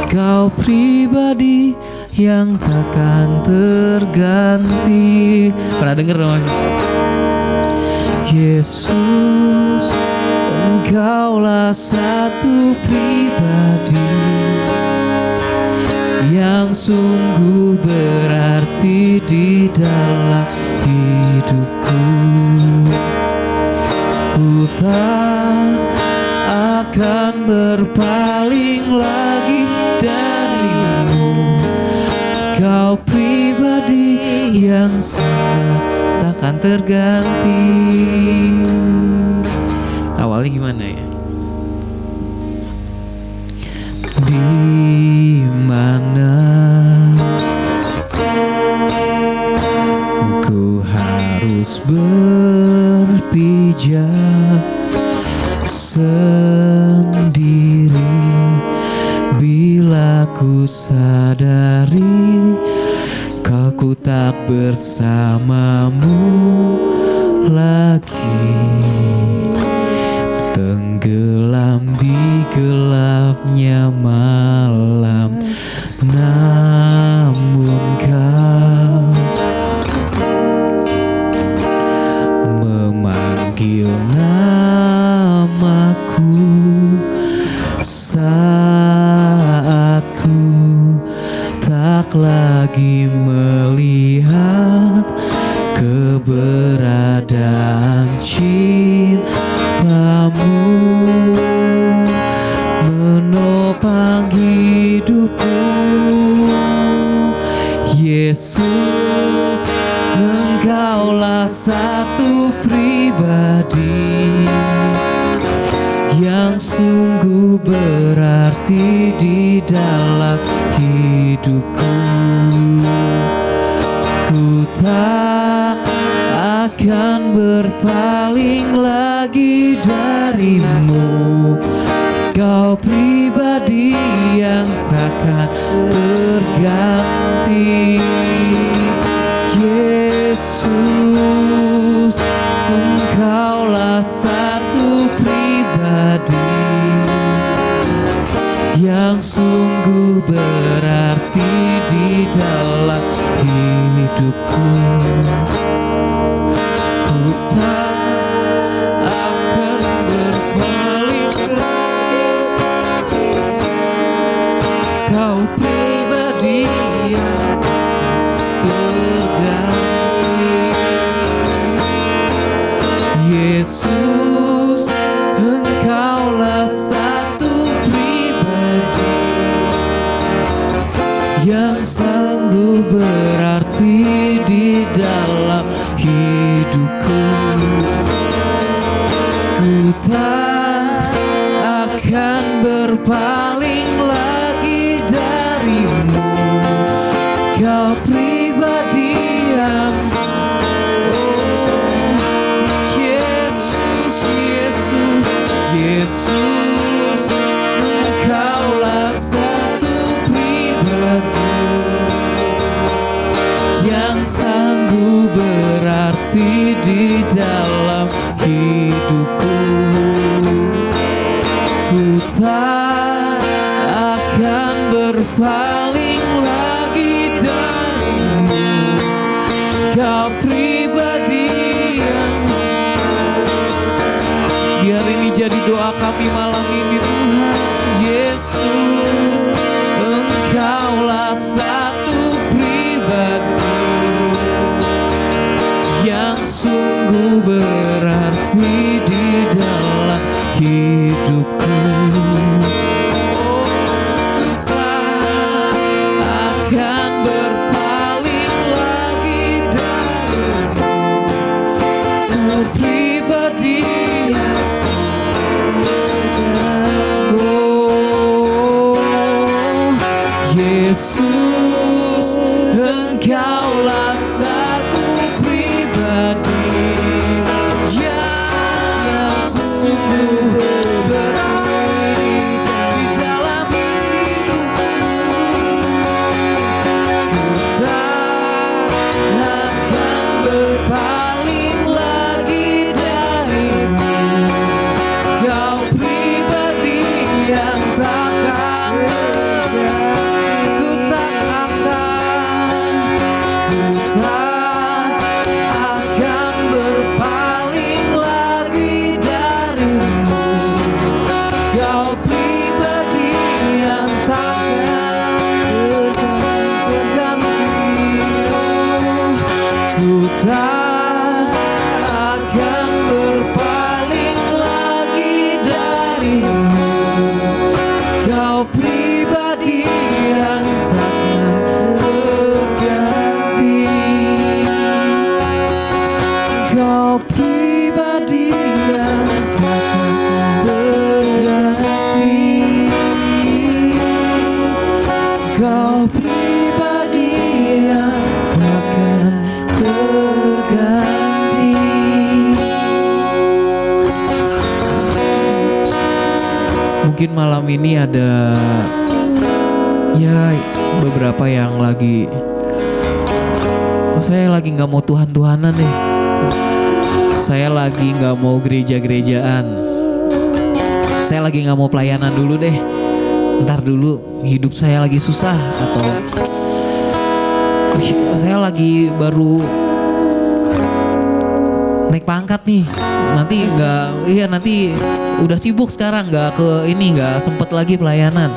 kau pribadi yang takkan terganti. Pernah denger dong? Yesus, engkaulah satu pribadi yang sungguh berarti di dalam hidupku. Ku tak akan berpaling lagi darimu, kau pribadi yang sangat takkan terganti. Awalnya gimana ya? Di mana ku harus berpijak sendiri bila ku sadari ku tak bersamamu lagi, tenggelam di gelapnya malam, namun kau Yesus, Engkaulah satu pribadi yang sungguh berarti di dalam hidupku. Ku tak akan berpaling lagi darimu. Kau pribadi yang takkan terganti. Yesus, Engkaulah satu pribadi yang sungguh berarti di dalam hidupku. Ku tak akan berpaling lagi. Kau pribadi yang terganti. Yesus, Engkaulah satu pribadi yang sanggup berarti di dalam hidupku. Ku tak akan berpaling lagi darimu. Kau pribadi yang Yesus, Yesus, Yesus, Engkaulah satu pribadi yang sanggup berarti di dalam hidupku. Ku tak akan berpaling lagi darimu. Kau pribadi yang biar ini jadi doa kami malam ini Tuhan. Yesus, Engkaulah satu pribadi yang sungguh berarti di dalam hidupku. Ku tak akan berpaling lagi darimu. Kau pribadi yang Yesus, Engkaulah satu pribadi yang sungguh berarti di dalam hidupku. Ku tak akan berpaling lagi darimu. Kau pribadi yang takkan tak akan berpaling lagi darimu. Kau pribadi yang takkan terganti. Kau pribadi yang takkan terganti. Kau pribadi yang takkan terganti. Mungkin malam ini ada ya beberapa yang saya lagi nggak mau Tuhan-Tuhanan deh. Saya lagi nggak mau gereja-gerejaan. Saya lagi nggak mau pelayanan dulu deh. Ntar dulu hidup saya lagi susah atau saya lagi baru naik pangkat nih. Nanti udah sibuk sekarang, nggak sempet lagi pelayanan.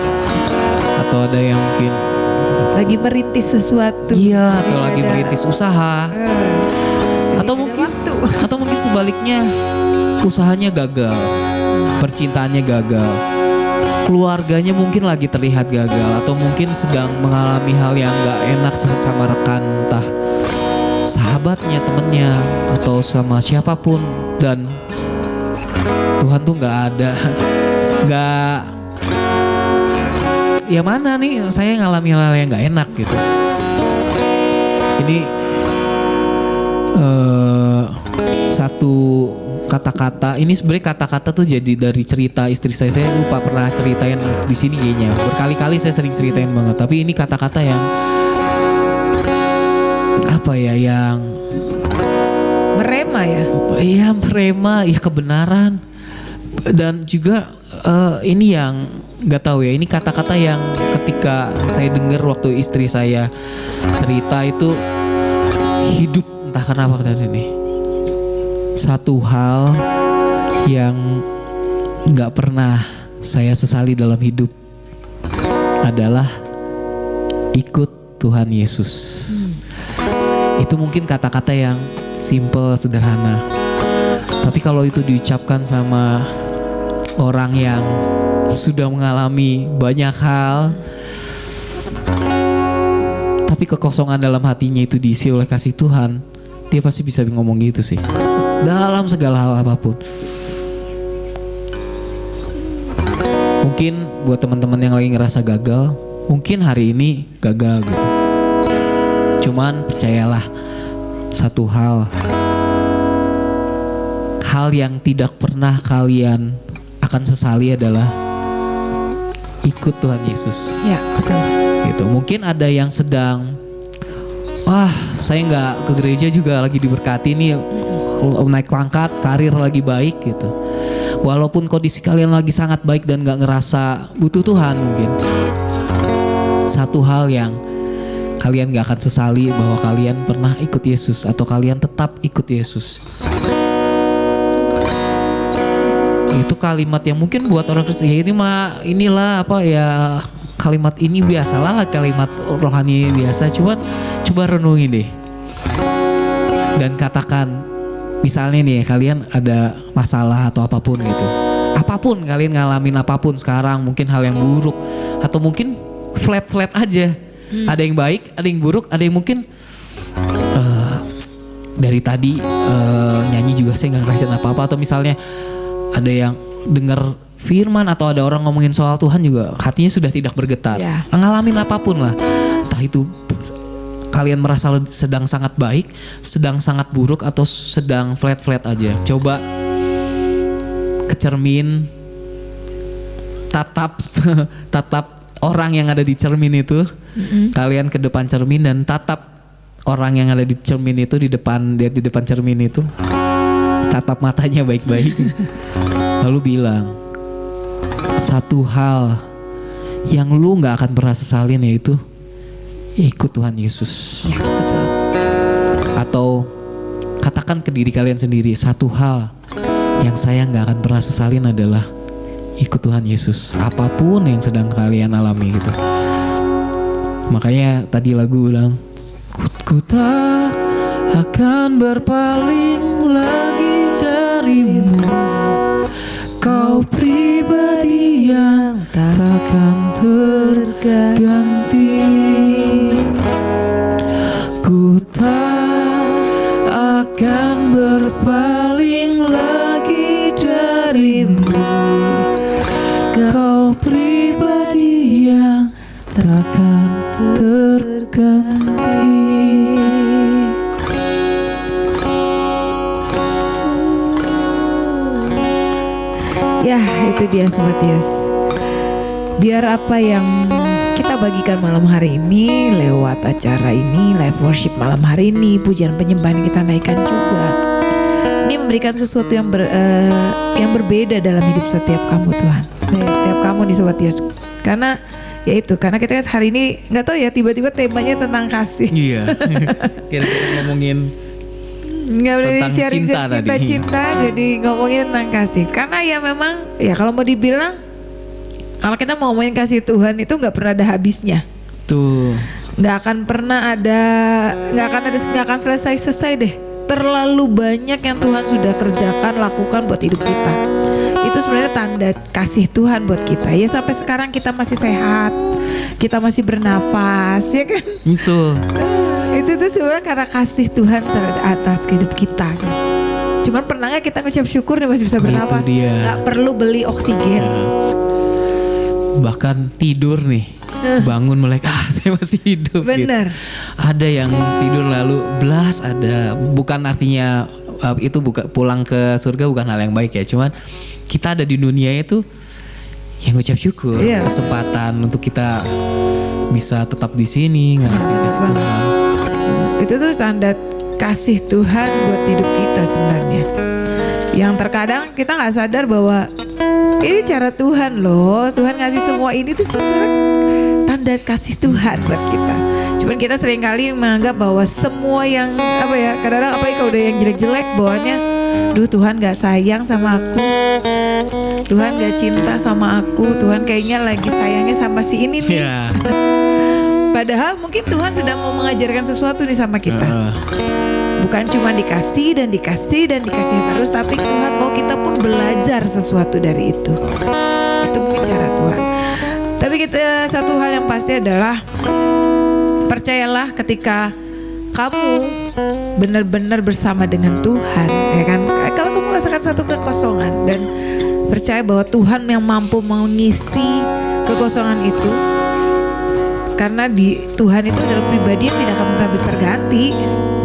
Atau ada yang mungkin lagi merintis sesuatu. Iya, atau lagi merintis usaha. Atau mungkin sebaliknya usahanya gagal, percintaannya gagal. keluarganya mungkin lagi terlihat gagal, atau mungkin sedang mengalami hal yang gak enak sama rekan, entah sahabatnya, temennya, atau sama siapapun, dan Tuhan tuh gak ada, gak, ya mana nih saya ngalami hal yang gak enak gitu. Ini satu kata-kata, ini sebenarnya kata-kata tuh jadi dari cerita istri saya lupa pernah ceritain di sini kayaknya. Berkali-kali saya sering ceritain banget, tapi ini kata-kata yang apa ya, yang Merema ya? Iya, merema, ya kebenaran. Dan juga ini yang gak tahu ya, ini kata-kata yang ketika saya dengar waktu istri saya cerita itu hidup, entah kenapa kata ini. Satu hal yang gak pernah saya sesali dalam hidup adalah ikut Tuhan Yesus. Itu mungkin kata-kata yang simple, sederhana. Tapi kalau itu diucapkan sama orang yang sudah mengalami banyak hal, tapi kekosongan dalam hatinya itu diisi oleh kasih Tuhan, dia pasti bisa ngomong gitu sih. Dalam segala hal apapun. Mungkin buat teman-teman yang lagi ngerasa gagal, mungkin hari ini gagal gitu. Cuman percayalah satu hal yang tidak pernah kalian akan sesali adalah ikut Tuhan Yesus. Ya, betul. Gitu. Mungkin ada yang sedang, saya nggak ke gereja juga lagi diberkati nih, naik pangkat, karir lagi baik gitu. Walaupun kondisi kalian lagi sangat baik dan nggak ngerasa butuh Tuhan, mungkin satu hal yang kalian gak akan sesali bahwa kalian pernah ikut Yesus, atau kalian tetap ikut Yesus. Itu kalimat yang mungkin buat orang Kristen, ya ini mah inilah apa ya, kalimat ini biasalah, kalimat rohani biasa. Coba renungi deh dan katakan, misalnya nih kalian ada masalah atau apapun gitu, apapun kalian ngalamin apapun sekarang, mungkin hal yang buruk atau mungkin flat aja. Ada yang baik, ada yang buruk, ada yang mungkin dari tadi nyanyi juga saya nggak ngerasain apa-apa, atau misalnya ada yang dengar firman atau ada orang ngomongin soal Tuhan juga hatinya sudah tidak bergetar. Ngalamin apapun lah, entah itu kalian merasa sedang sangat baik, sedang sangat buruk, atau sedang flat aja. Coba ke cermin, tatap orang yang ada di cermin itu. Kalian ke depan cermin dan tatap orang yang ada di cermin itu, di depan cermin itu. Tatap matanya baik-baik. Lalu bilang satu hal yang lu gak akan pernah sesalin, yaitu ikut Tuhan Yesus. Atau katakan ke diri kalian sendiri, satu hal yang saya gak akan pernah sesalin adalah ikut Tuhan Yesus. Apapun yang sedang kalian alami gitu. Makanya tadi lagu bilang, ku tak akan berpaling lagi darimu, kau pribadi yang takkan terganti. Ku tak akan berpaling lagi darimu, kau pribadi yang takkan terganti. Ya, itu dia Sobat Yus. Biar apa yang kita bagikan malam hari ini lewat acara ini, live worship malam hari ini, pujian penyembahan kita naikkan juga, ini memberikan sesuatu yang berbeda dalam hidup setiap kamu Tuhan, setiap kamu di Sobat Yus. Karena karena kita hari ini nggak tahu ya, tiba-tiba temanya tentang kasih. Iya. Kira-kira ngomongin nggak boleh sharing cinta, jadi ngomongin tentang kasih. Karena ya memang ya kalau mau dibilang, kalau kita mau ngomongin kasih Tuhan itu nggak pernah ada habisnya. Tuh. Nggak akan selesai deh. Terlalu banyak yang Tuhan sudah kerjakan, lakukan buat hidup kita. itu sebenarnya tanda kasih Tuhan buat kita. Ya sampai sekarang kita masih sehat, kita masih bernafas, ya kan? Betul. Itu tuh sebenarnya karena kasih Tuhan terhadap atas hidup kita. Kan? Cuman pernah nggak kita ngucap syukur nih masih bisa bernafas, nggak perlu beli oksigen. Bahkan tidur nih, bangun melek, saya masih hidup. Bener. Gitu. Ada yang tidur lalu belas, ada. Bukan artinya itu pulang ke surga bukan hal yang baik ya. Cuman kita ada di dunia itu yang ngucap syukur, kesempatan untuk kita bisa tetap di sini ngasihin kasih Tuhan. Itu tuh tanda kasih Tuhan buat hidup kita sebenarnya. Yang terkadang kita nggak sadar bahwa ini cara Tuhan loh. Tuhan ngasih semua ini tuh sebenarnya tanda kasih Tuhan buat kita. Cuman kita seringkali menganggap bahwa semua yang kadang-kadang apalagi kalau udah yang jelek-jelek bawaannya, duh Tuhan gak sayang sama aku, Tuhan gak cinta sama aku, Tuhan kayaknya lagi sayangnya sama si ini nih. Padahal mungkin Tuhan sedang mau mengajarkan sesuatu nih sama kita. Bukan cuma dikasih dan dikasih dan dikasih terus, tapi Tuhan mau kita pun belajar sesuatu dari itu. Itu mungkin cara Tuhan. Tapi kita satu hal yang pasti adalah percayalah ketika kamu benar-benar bersama dengan Tuhan, ya kan? Kalau kamu merasakan satu kekosongan dan percaya bahwa Tuhan yang mampu mengisi kekosongan itu, karena di Tuhan itu adalah pribadi yang tidak akan pernah bisa terganti.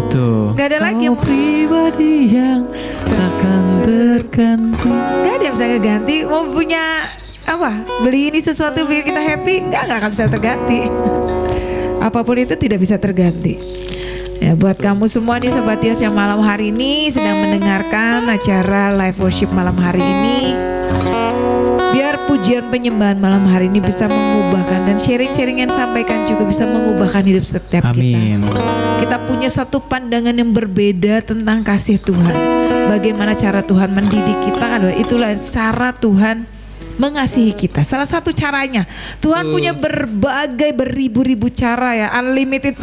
Betul. Gak ada lagi yang pribadi yang akan terganti. Gak ada yang bisa ngeganti. Mau punya beli ini sesuatu bikin kita happy, nggak akan bisa terganti. Apapun itu tidak bisa terganti. Ya, buat kamu semua nih Sobat Yos yang malam hari ini sedang mendengarkan acara live worship malam hari ini, biar pujian penyembahan malam hari ini bisa mengubahkan, dan sharing-sharing yang sampaikan juga bisa mengubahkan hidup setiap Amin. Kita punya satu pandangan yang berbeda tentang kasih Tuhan. Bagaimana cara Tuhan mendidik kita, itulah cara Tuhan mengasihi kita. Salah satu caranya Tuhan punya berbagai beribu-ribu cara ya, unlimited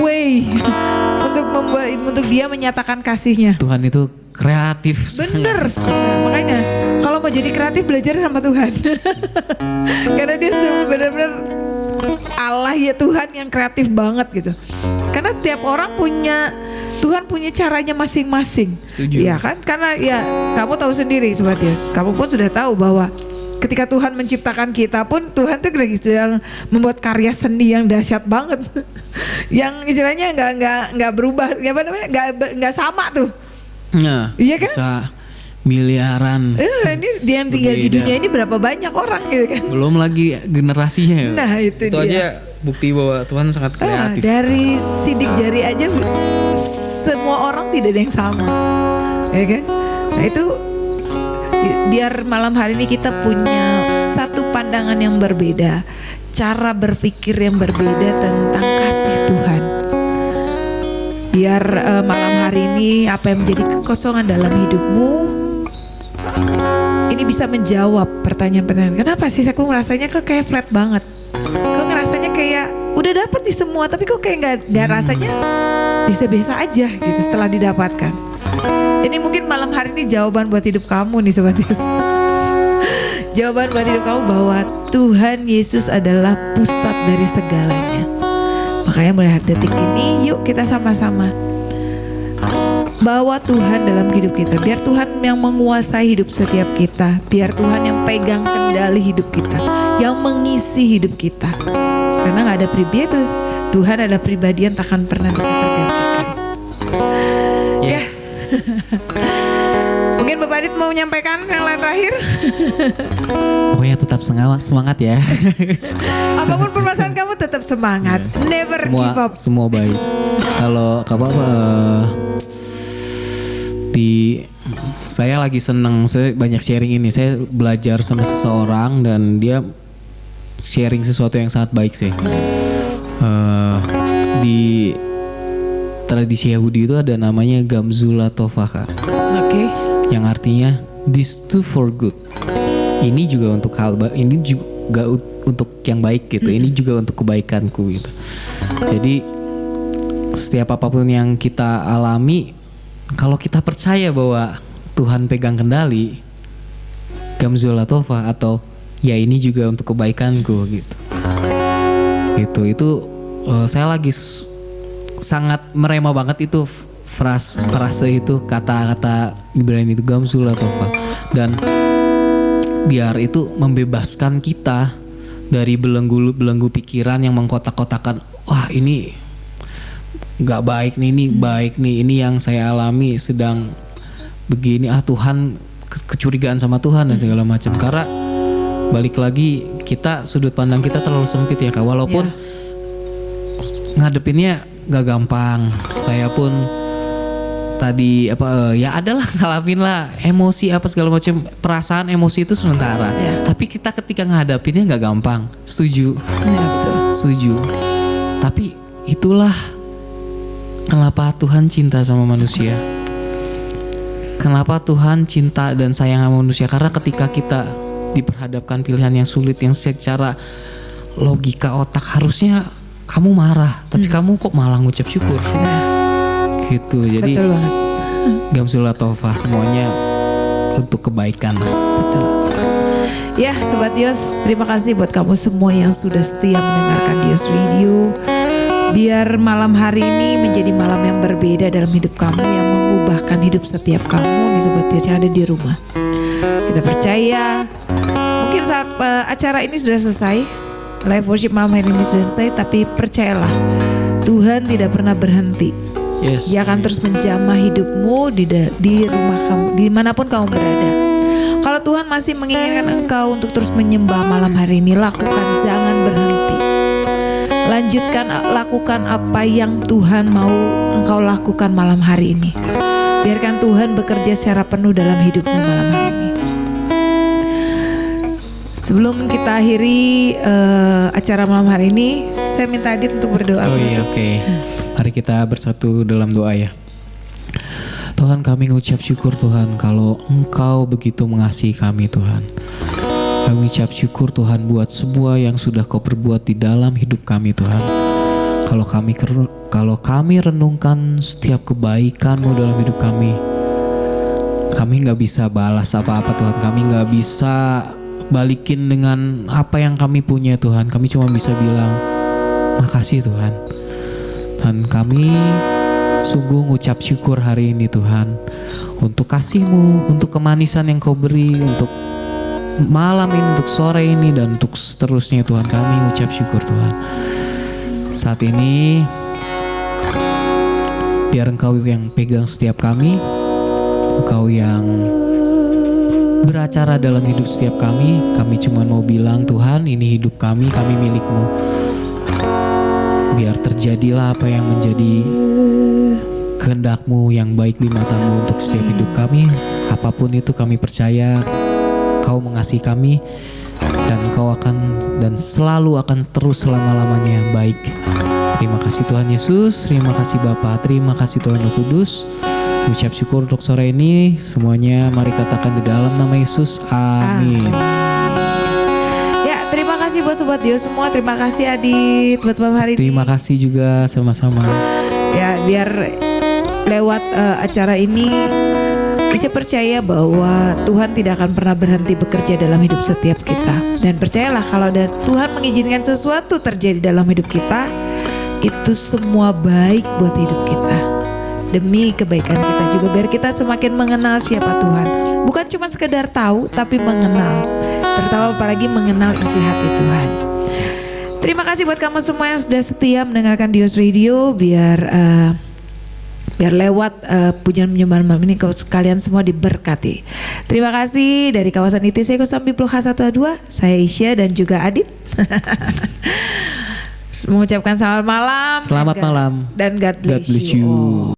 way untuk dia menyatakan kasihnya. Tuhan itu kreatif. Bener. Makanya kalau mau jadi kreatif belajar sama Tuhan. Karena dia benar-benar Allah ya, Tuhan yang kreatif banget gitu. Karena tiap orang Tuhan punya caranya masing-masing. Setuju. Ya kan? Karena ya kamu tahu sendiri Sobat Yos, kamu pun sudah tahu bahwa ketika Tuhan menciptakan kita pun Tuhan tuh lagi sedang membuat karya seni yang dahsyat banget. Yang istilahnya nggak berubah, nggak sama tuh. Nah, iya kan? Bisa miliaran. Ini dia yang tinggal di dunia ini berapa banyak orang gitu kan? Belum lagi generasinya. Nah itu dia. Aja bukti bahwa Tuhan sangat kreatif. Dari sidik jari aja semua orang tidak ada yang sama, ya kan? Nah itu biar malam hari ini kita punya satu pandangan yang berbeda, cara berpikir yang berbeda tentang kasih Tuhan. Biar malam hari ini apa yang menjadi kekosongan dalam hidupmu ini bisa menjawab pertanyaan-pertanyaan. Kenapa sih aku ngerasanya kok kayak flat banget? Kok ngerasanya kayak udah dapet di semua, tapi kok kayak nggak rasanya biasa-biasa aja gitu setelah didapatkan. Ini mungkin malam hari ini jawaban buat hidup kamu nih Sobat Yesus. Jawaban buat hidup kamu bahwa Tuhan Yesus adalah pusat dari segalanya. Makanya mulai detik ini yuk kita sama-sama bawa Tuhan dalam hidup kita. Biar Tuhan yang menguasai hidup setiap kita. Biar Tuhan yang pegang kendali hidup kita, yang mengisi hidup kita. Karena gak ada pribadi itu, Tuhan adalah pribadi yang takkan pernah bisa tergantikan. Yes. Mungkin Bapak Adit mau menyampaikan yang lain terakhir. Pokoknya tetap semangat ya. Apapun permasalahan kamu tetap semangat. Never give up. Semua baik. Kalau saya lagi seneng, saya banyak sharing ini. Saya belajar sama seseorang dan dia sharing sesuatu yang sangat baik sih. Di tradisi Yahudi itu ada namanya Gamzula Tovah. Oke. Yang artinya this too for good. Ini juga untuk ini juga untuk yang baik gitu. Ini juga untuk kebaikanku gitu. Jadi setiap apapun yang kita alami, kalau kita percaya bahwa Tuhan pegang kendali, Gamzul Latofa atau ya ini juga untuk kebaikanku gitu. Itu saya lagi sangat merema banget itu frase itu, kata-kata Ibrani itu Gamzul Latofa, dan biar itu membebaskan kita dari belenggu pikiran yang mengkotak-kotakan, wah ini nggak baik nih, ini baik nih, ini yang saya alami sedang begini, Tuhan, kecurigaan sama Tuhan dan segala macam. Karena balik lagi, kita sudut pandang kita terlalu sempit ya Kak, walaupun ngadepinnya gak gampang. Saya pun tadi ya adalah ngalamin lah emosi apa segala macam, perasaan emosi itu sementara. Tapi kita ketika ngadepinnya gak gampang. Setuju. Betul. Setuju. Tapi itulah kenapa Tuhan cinta sama manusia. Kenapa Tuhan cinta dan sayang sama manusia? Karena ketika kita diperhadapkan pilihan yang sulit, yang secara logika otak harusnya kamu marah, tapi kamu kok malah ngucap syukur. Gitu. Jadi Gamzul Latofa, semuanya untuk kebaikan. Betul. Ya Sobat Dios, terima kasih buat kamu semua yang sudah setia mendengarkan Dios Radio. Biar malam hari ini menjadi malam yang berbeda dalam hidup kamu, yang mengubahkan hidup setiap kamu nih Sobat Dios yang ada di rumah. Kita percaya mungkin saat acara ini sudah selesai, live worship malam hari ini sudah selesai, tapi percayalah Tuhan tidak pernah berhenti. Dia akan terus menjamah hidupmu di rumah kamu, dimanapun kamu berada. Kalau Tuhan masih menginginkan engkau untuk terus menyembah malam hari ini, lakukan, jangan berhenti. Lanjutkan, lakukan apa yang Tuhan mau engkau lakukan malam hari ini. Biarkan Tuhan bekerja secara penuh dalam hidupmu malam hari ini. Sebelum kita akhiri acara malam hari ini, saya minta Adit untuk berdoa. Oh iya, oke. Mari kita bersatu dalam doa ya. Tuhan, kami mengucap syukur Tuhan kalau Engkau begitu mengasihi kami Tuhan. Kami ucap syukur Tuhan buat semua yang sudah Kau perbuat di dalam hidup kami Tuhan. Kalau kami renungkan setiap kebaikan-Mu dalam hidup kami nggak bisa balas apa-apa Tuhan. Kami nggak bisa balikin dengan apa yang kami punya Tuhan. Kami cuma bisa bilang makasih Tuhan. Dan kami sungguh ngucap syukur hari ini Tuhan, untuk kasih-Mu, untuk kemanisan yang Kau beri, untuk malam ini, untuk sore ini, dan untuk seterusnya Tuhan. Kami ucap syukur Tuhan. Saat ini biar Engkau yang pegang setiap kami, Engkau yang beracara dalam hidup setiap kami. Kami cuma mau bilang Tuhan, ini hidup kami milik-Mu. Biar terjadilah apa yang menjadi kehendak-Mu yang baik di mata-Mu untuk setiap hidup kami. Apapun itu kami percaya Kau mengasihi kami, dan Kau akan dan selalu akan terus selama-lamanya baik. Terima kasih Tuhan Yesus, terima kasih Bapa, terima kasih Tuhan Roh Kudus. Ucap syukur untuk sore ini. Semuanya mari katakan di dalam nama Yesus. Amin. Ya, terima kasih buat Sobat Dios semua. Terima kasih Adit buat malam hari ini. Terima kasih juga sama-sama. Ya, biar lewat acara ini bisa percaya bahwa Tuhan tidak akan pernah berhenti bekerja dalam hidup setiap kita. Dan percayalah kalau ada Tuhan mengizinkan sesuatu terjadi dalam hidup kita, itu semua baik buat hidup kita. Demi kebaikan kita juga, biar kita semakin mengenal siapa Tuhan. Bukan cuma sekedar tahu, tapi mengenal. Terutama apalagi mengenal isi hati Tuhan. Terima kasih buat kamu semua yang sudah setia mendengarkan Dios Radio. Biar lewat pujian penyembahan malam ini kalian semua diberkati. Terima kasih dari kawasan ITC Kosambi Blok H1A2. Saya Isya dan juga Adit. Mengucapkan selamat malam. Selamat malam. Dan God bless you.